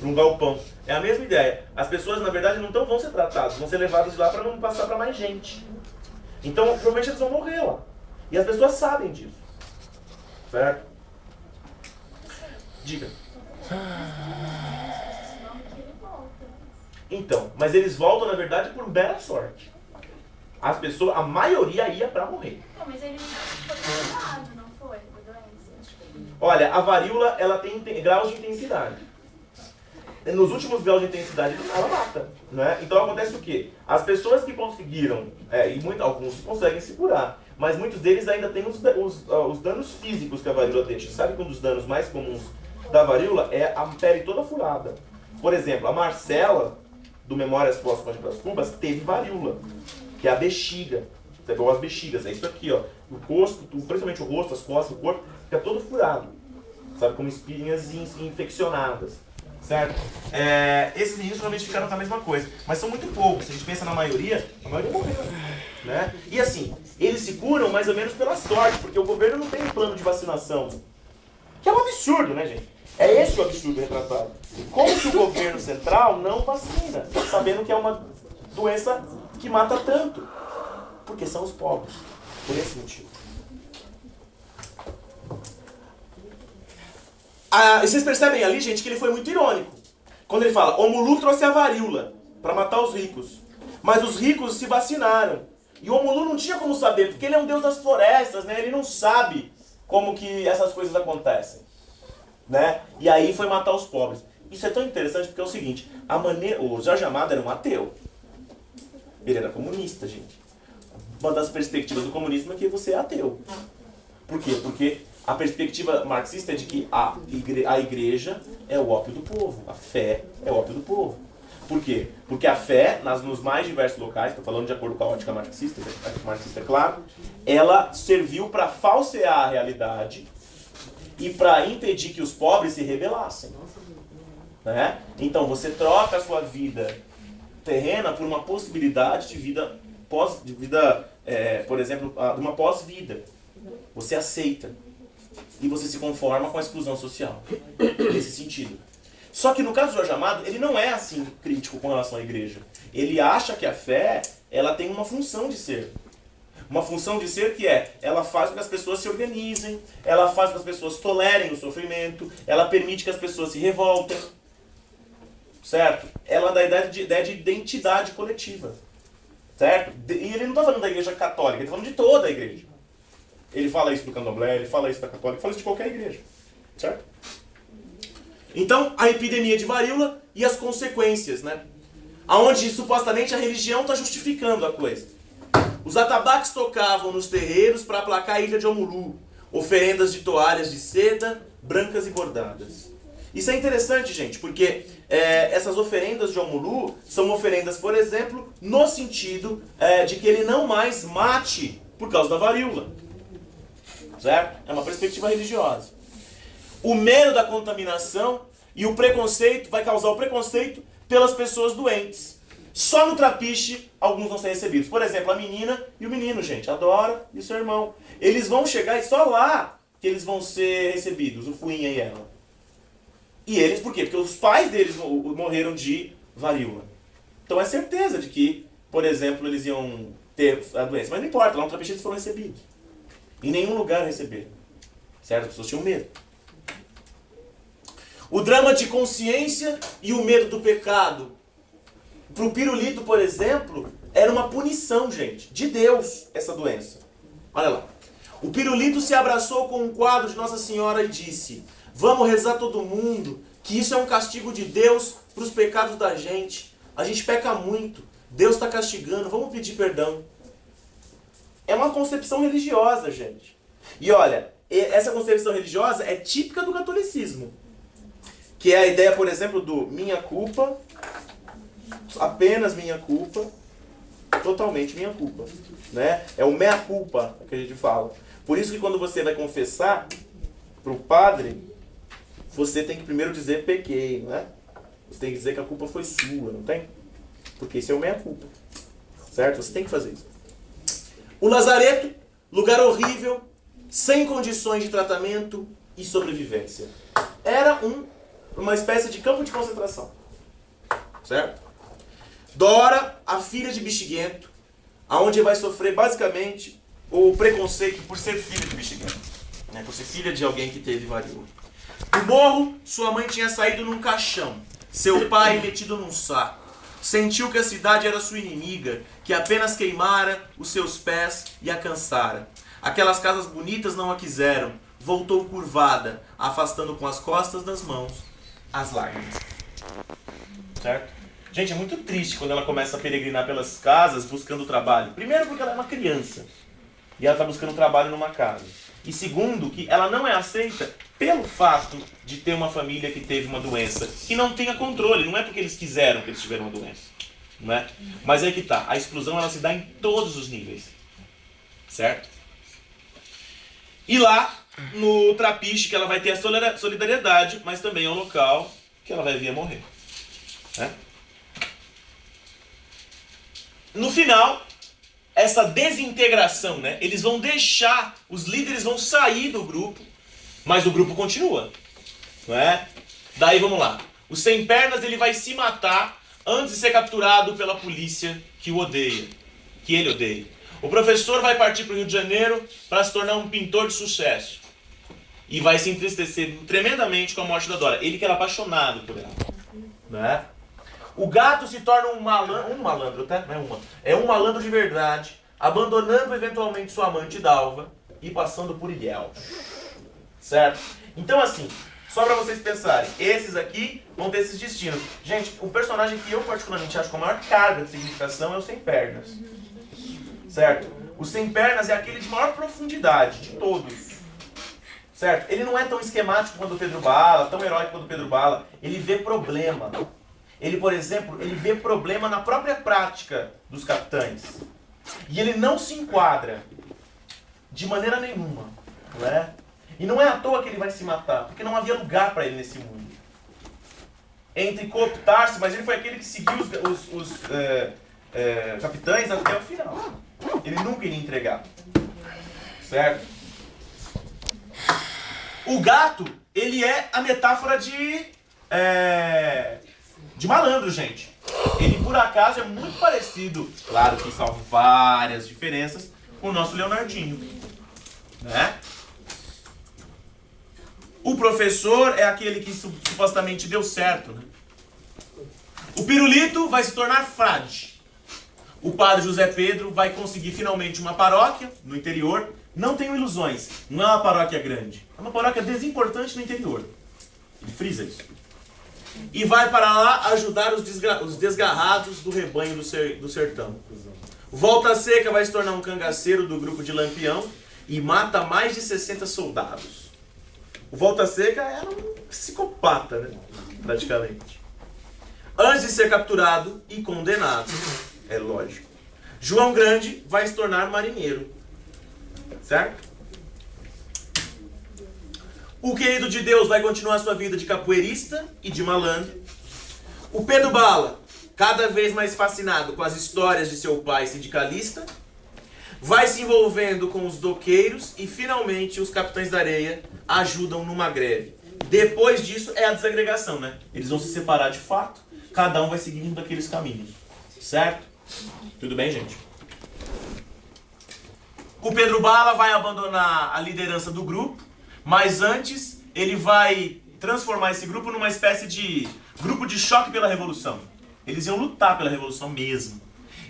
um galpão. É a mesma ideia. As pessoas, na verdade, não vão ser tratadas, vão ser levadas lá para não passar para mais gente. Então, provavelmente eles vão morrer lá. E as pessoas sabem disso. Certo? Diga. Então, mas eles voltam, na verdade, por mera sorte. As pessoas, a maioria ia para morrer. Não, mas ele foi curado, não foi? A doença. Olha, a varíola, ela tem graus de intensidade. Nos últimos graus de intensidade, ela mata, né? Então acontece o quê? As pessoas que conseguiram, alguns conseguem se curar, mas muitos deles ainda têm os danos físicos que a varíola deixa. Sabe que um dos danos mais comuns da varíola é a pele toda furada. Por exemplo, a Marcela, do Memórias Póstumas de Brás Cubas, teve varíola, que é a bexiga. Você pegou as bexigas, é isso aqui, ó. O rosto, principalmente o rosto, as costas, o corpo, fica todo furado. Sabe, como espinhas infeccionadas. Certo? Esses meninos realmente ficaram com a mesma coisa. Mas são muito poucos. Se a gente pensa na maioria, a maioria morreu. Né? E assim, eles se curam mais ou menos pela sorte, porque o governo não tem um plano de vacinação. Que é um absurdo, né, gente? É esse o absurdo retratado. Como que o governo central não vacina, sabendo que é uma doença que mata tanto? Porque são os pobres. Por esse motivo. E vocês percebem ali, gente, que ele foi muito irônico. Quando ele fala, Omulu trouxe a varíola para matar os ricos. Mas os ricos se vacinaram. E Omulu não tinha como saber, porque ele é um deus das florestas, né? Ele não sabe como que essas coisas acontecem. Né? E aí foi matar os pobres. Isso é tão interessante porque é o seguinte, o Jorge Amado era um ateu. Ele era comunista, gente. Uma das perspectivas do comunismo é que você é ateu. Por quê? Porque a perspectiva marxista é de que a igreja é o ópio do povo. A fé é o ópio do povo. Por quê? Porque a fé, nos mais diversos locais, estou falando de acordo com a ótica marxista, é claro, ela serviu para falsear a realidade e para impedir que os pobres se rebelassem. Né? Então você troca a sua vida terrena por uma possibilidade de vida, por exemplo, de uma pós-vida. Você aceita. E você se conforma com a exclusão social. Nesse sentido. Só que no caso do Jorge Amado, ele não é assim crítico com relação à igreja. Ele acha que a fé, ela tem uma função de ser. Uma função de ser que ela faz com que as pessoas se organizem, ela faz com que as pessoas tolerem o sofrimento, ela permite que as pessoas se revoltem. Certo? Ela dá a ideia de identidade coletiva. Certo? E ele não está falando da igreja católica, ele está falando de toda a igreja. Ele fala isso do candomblé, ele fala isso da católica, ele fala isso de qualquer igreja. Certo? Então, a epidemia de varíola e as consequências, né? Onde supostamente a religião está justificando a coisa. Os atabaques tocavam nos terreiros para aplacar a ilha de Omulu, oferendas de toalhas de seda, brancas e bordadas. Isso é interessante, gente, porque essas oferendas de Omulu são oferendas, por exemplo, no sentido de que ele não mais mate por causa da varíola. Certo? É uma perspectiva religiosa. O medo da contaminação e o preconceito vai causar o preconceito pelas pessoas doentes. Só no trapiche alguns vão ser recebidos. Por exemplo, a menina e o menino, gente, a Dora e o seu irmão. Eles vão chegar e só lá que eles vão ser recebidos, o Fuinha e ela. E eles, por quê? Porque os pais deles morreram de varíola. Então é certeza de que, por exemplo, eles iam ter a doença. Mas não importa, lá no trapiche eles foram recebidos. Em nenhum lugar receberam. Certo? As pessoas tinham medo. O drama de consciência e o medo do pecado. Para o pirulito, por exemplo, era uma punição, gente, de Deus, essa doença. Olha lá. O pirulito se abraçou com um quadro de Nossa Senhora e disse: vamos rezar todo mundo, que isso é um castigo de Deus para os pecados da gente. A gente peca muito. Deus está castigando, vamos pedir perdão. É uma concepção religiosa, gente. E olha, essa concepção religiosa é típica do catolicismo. Que é a ideia, por exemplo, do minha culpa, apenas minha culpa, totalmente minha culpa. Né? É o mea culpa que a gente fala. Por isso que quando você vai confessar para o padre, você tem que primeiro dizer pequei, não é? Você tem que dizer que a culpa foi sua, não tem? Porque isso é o mea culpa. Certo? Você tem que fazer isso. O lazareto, lugar horrível, sem condições de tratamento e sobrevivência. Era uma espécie de campo de concentração. Certo? Dora, a filha de Bexiguento, aonde vai sofrer basicamente o preconceito por ser filha de Bexiguento. Né? Por ser filha de alguém que teve varíola. No morro, sua mãe tinha saído num caixão. Seu pai metido num saco. Sentiu que a cidade era sua inimiga, que apenas queimara os seus pés e a cansara. Aquelas casas bonitas não a quiseram. Voltou curvada, afastando com as costas das mãos as lágrimas. Certo? Gente, é muito triste quando ela começa a peregrinar pelas casas buscando trabalho. Primeiro porque ela é uma criança e ela está buscando trabalho numa casa. E segundo, que ela não é aceita pelo fato de ter uma família que teve uma doença que não tenha controle. Não é porque eles quiseram que eles tiveram uma doença. Não é? Mas aí que tá. A exclusão ela se dá em todos os níveis. Certo? E lá, no Trapiche, que ela vai ter a solidariedade, mas também é um local que ela vai vir a morrer. Né? No final, essa desintegração, né? Eles vão deixar, os líderes vão sair do grupo, mas o grupo continua. Não é? Daí vamos lá. O Sem Pernas ele vai se matar antes de ser capturado pela polícia que o odeia, que ele odeia. O professor vai partir para o Rio de Janeiro para se tornar um pintor de sucesso. E vai se entristecer tremendamente com a morte da Dora. Ele que era apaixonado por ela. Né? O gato se torna um malandro, tá? Não é uma. É um malandro de verdade, abandonando eventualmente sua amante Dalva e passando por Ilhéus. Certo? Então assim, só para vocês pensarem, esses aqui vão ter esses destinos. Gente, o personagem que eu particularmente acho com a maior carga de significação é o Sem Pernas. Certo? O Sem Pernas é aquele de maior profundidade de todos. Certo? Ele não é tão esquemático quanto o Pedro Bala, tão heróico quanto o Pedro Bala. Ele vê problema. Ele, por exemplo, ele vê problema na própria prática dos capitães. E ele não se enquadra de maneira nenhuma. Não é? E não é à toa que ele vai se matar, porque não havia lugar para ele nesse mundo. Entre cooptar-se, mas ele foi aquele que seguiu os capitães até o final. Ele nunca iria entregar. Certo? O gato, ele é a metáfora de malandro, gente. Ele, por acaso, é muito parecido, claro que salvo várias diferenças, com o nosso Leonardinho. Né? O professor é aquele que supostamente deu certo. Né? O pirulito vai se tornar frade. O padre José Pedro vai conseguir finalmente uma paróquia no interior. Não tenham ilusões, não é uma paróquia grande. É uma paróquia desimportante no interior. Ele frisa isso. E vai para lá ajudar os desgarrados do rebanho do sertão. Volta Seca vai se tornar um cangaceiro do grupo de Lampião e mata mais de 60 soldados. O Volta Seca era um psicopata, né? Praticamente. Antes de ser capturado e condenado, é lógico, João Grande vai se tornar marinheiro. Certo? O querido de Deus vai continuar sua vida de capoeirista e de malandro. O Pedro Bala, cada vez mais fascinado com as histórias de seu pai sindicalista, vai se envolvendo com os doqueiros e finalmente os capitães da areia ajudam numa greve. Depois disso é a desagregação, né? Eles vão se separar de fato, cada um vai seguindo daqueles caminhos. Certo? Tudo bem, gente? O Pedro Bala vai abandonar a liderança do grupo, mas antes ele vai transformar esse grupo numa espécie de grupo de choque pela revolução. Eles iam lutar pela revolução mesmo.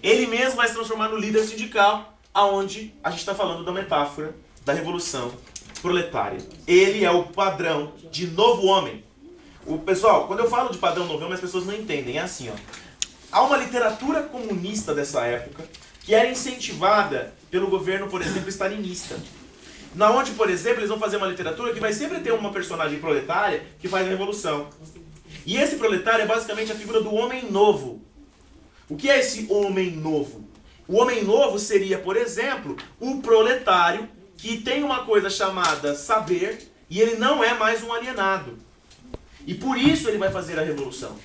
Ele mesmo vai se transformar no líder sindical, aonde a gente está falando da metáfora da revolução proletária. Ele é o padrão de novo homem. Pessoal, quando eu falo de padrão novo homem, as pessoas não entendem. É assim, ó. há uma literatura comunista dessa época que era incentivada pelo governo, por exemplo, stalinista. Na onde, por exemplo, eles vão fazer uma literatura que vai sempre ter uma personagem proletária que faz a revolução. E esse proletário é basicamente a figura do homem novo. O que é esse homem novo? O homem novo seria, por exemplo, o proletário que tem uma coisa chamada saber e ele não é mais um alienado. E por isso ele vai fazer a revolução.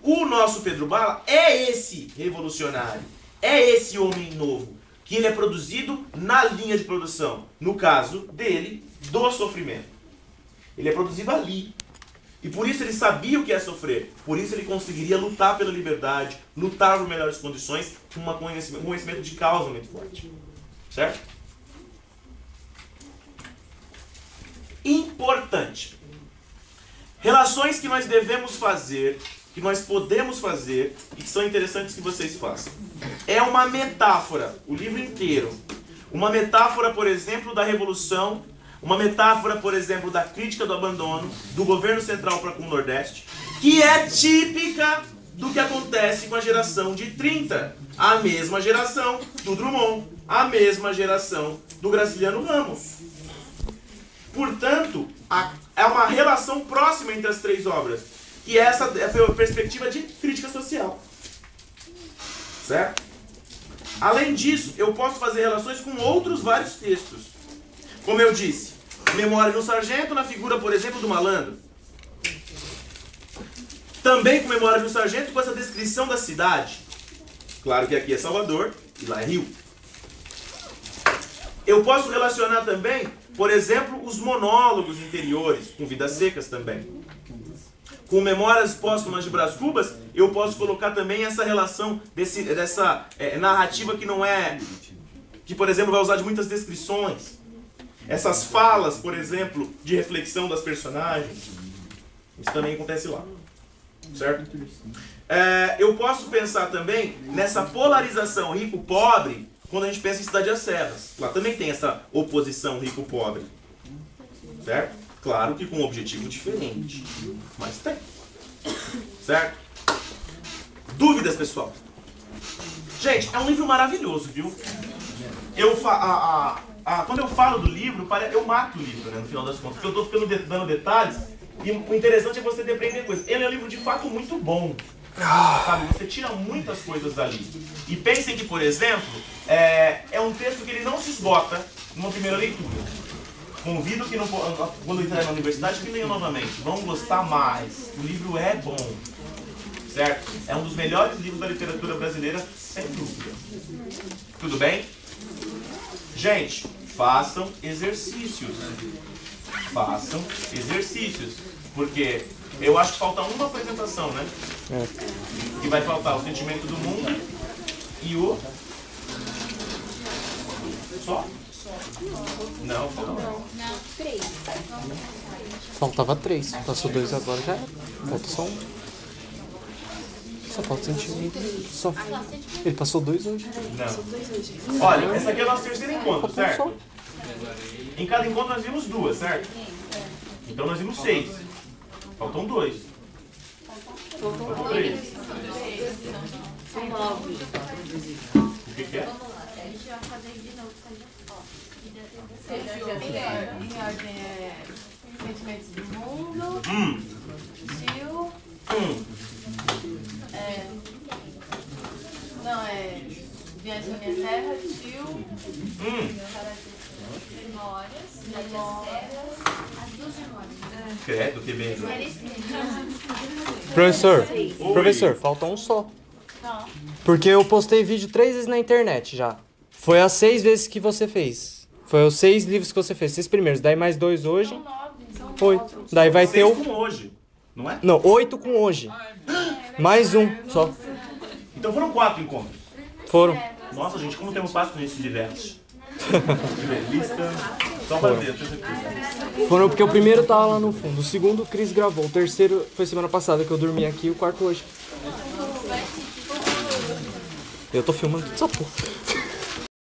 O nosso Pedro Bala é esse revolucionário, é esse homem novo, que ele é produzido na linha de produção, no caso dele, do sofrimento. Ele é produzido ali. E por isso ele sabia o que é sofrer. Por isso ele conseguiria lutar pela liberdade, lutar por melhores condições, com um conhecimento de causa muito forte. Certo? Importante. Relações que nós devemos fazer, que nós podemos fazer e que são interessantes que vocês façam. É uma metáfora, o livro inteiro. Uma metáfora, por exemplo, da revolução. Uma metáfora, por exemplo, da crítica do abandono do governo central para com o Nordeste, que é típica do que acontece com a geração de 30. A mesma geração do Drummond, a mesma geração do Graciliano Ramos. Portanto, é uma relação próxima entre as três obras, que é essa perspectiva de crítica social. Certo? Além disso, eu posso fazer relações com outros vários textos. Como eu disse, Memória do Sargento na figura, por exemplo, do malandro. Também com Memória do Sargento com essa descrição da cidade. Claro que aqui é Salvador e lá é Rio. Eu posso relacionar também, por exemplo, os monólogos interiores, com Vidas Secas também. Com Memórias Póstumas de Brás Cubas, eu posso colocar também essa relação dessa narrativa que não é... que, por exemplo, vai usar de muitas descrições. Essas falas, por exemplo, de reflexão das personagens. Isso também acontece lá. Certo? Eu posso pensar também nessa polarização rico-pobre quando a gente pensa em Cidade das Serras. Lá também tem essa oposição rico-pobre. Certo? Claro que com um objetivo diferente. Mas tem. Certo? Dúvidas, pessoal? Gente, é um livro maravilhoso, viu? Quando eu falo do livro, eu mato o livro, né, no final das contas. Porque eu estou ficando dando detalhes. E o interessante é você depreender coisas. Ele é um livro de fato muito bom. Sabe? Você tira muitas coisas dali. E pensem que, por exemplo, é um texto que ele não se esgota numa primeira leitura. Convido que, quando entrar na universidade, que leiam novamente. Vão gostar mais. O livro é bom. Certo? É um dos melhores livros da literatura brasileira, sem dúvida. Tudo bem? Gente, façam exercícios. Façam exercícios. Porque eu acho que falta uma apresentação, né? E vai faltar o Sentimento do Mundo e o... Só? Não, Não, 3. Faltava 3. Passou 2 agora, já era. Falta só 1. Só falta sentimento. Só. Ele passou 2 hoje. Não. Olha, essa aqui é o nosso terceiro encontro, certo? Em cada encontro nós vimos 2, certo? Então nós vimos 6. Faltam 2. Faltam 3. São 9. O que é? A gente vai fazer de novo. Em ordem é Sentimentos do Mundo, Tio, Viagem na Minha Terra, Tio, Memórias, Cidade das Serras, as 2 memórias. Credo, que bem. Professor, falta um só. Porque eu postei vídeo 3 vezes na internet já. Foi as 6 vezes que você fez. Foi os 6 livros que você fez, 6 primeiros. Daí mais 2 hoje. 8. Daí vai ter 6 com hoje, não é? Não, 8 com hoje. Mais um só. Então foram 4 encontros. Foram. Nossa, gente, como o tempo passa quando a gente se diverte. Lista. Só fazer. Foram porque o primeiro tava lá no fundo. O segundo o Cris gravou. O terceiro foi semana passada que eu dormi aqui. O quarto hoje. Eu tô filmando tudo essa porra.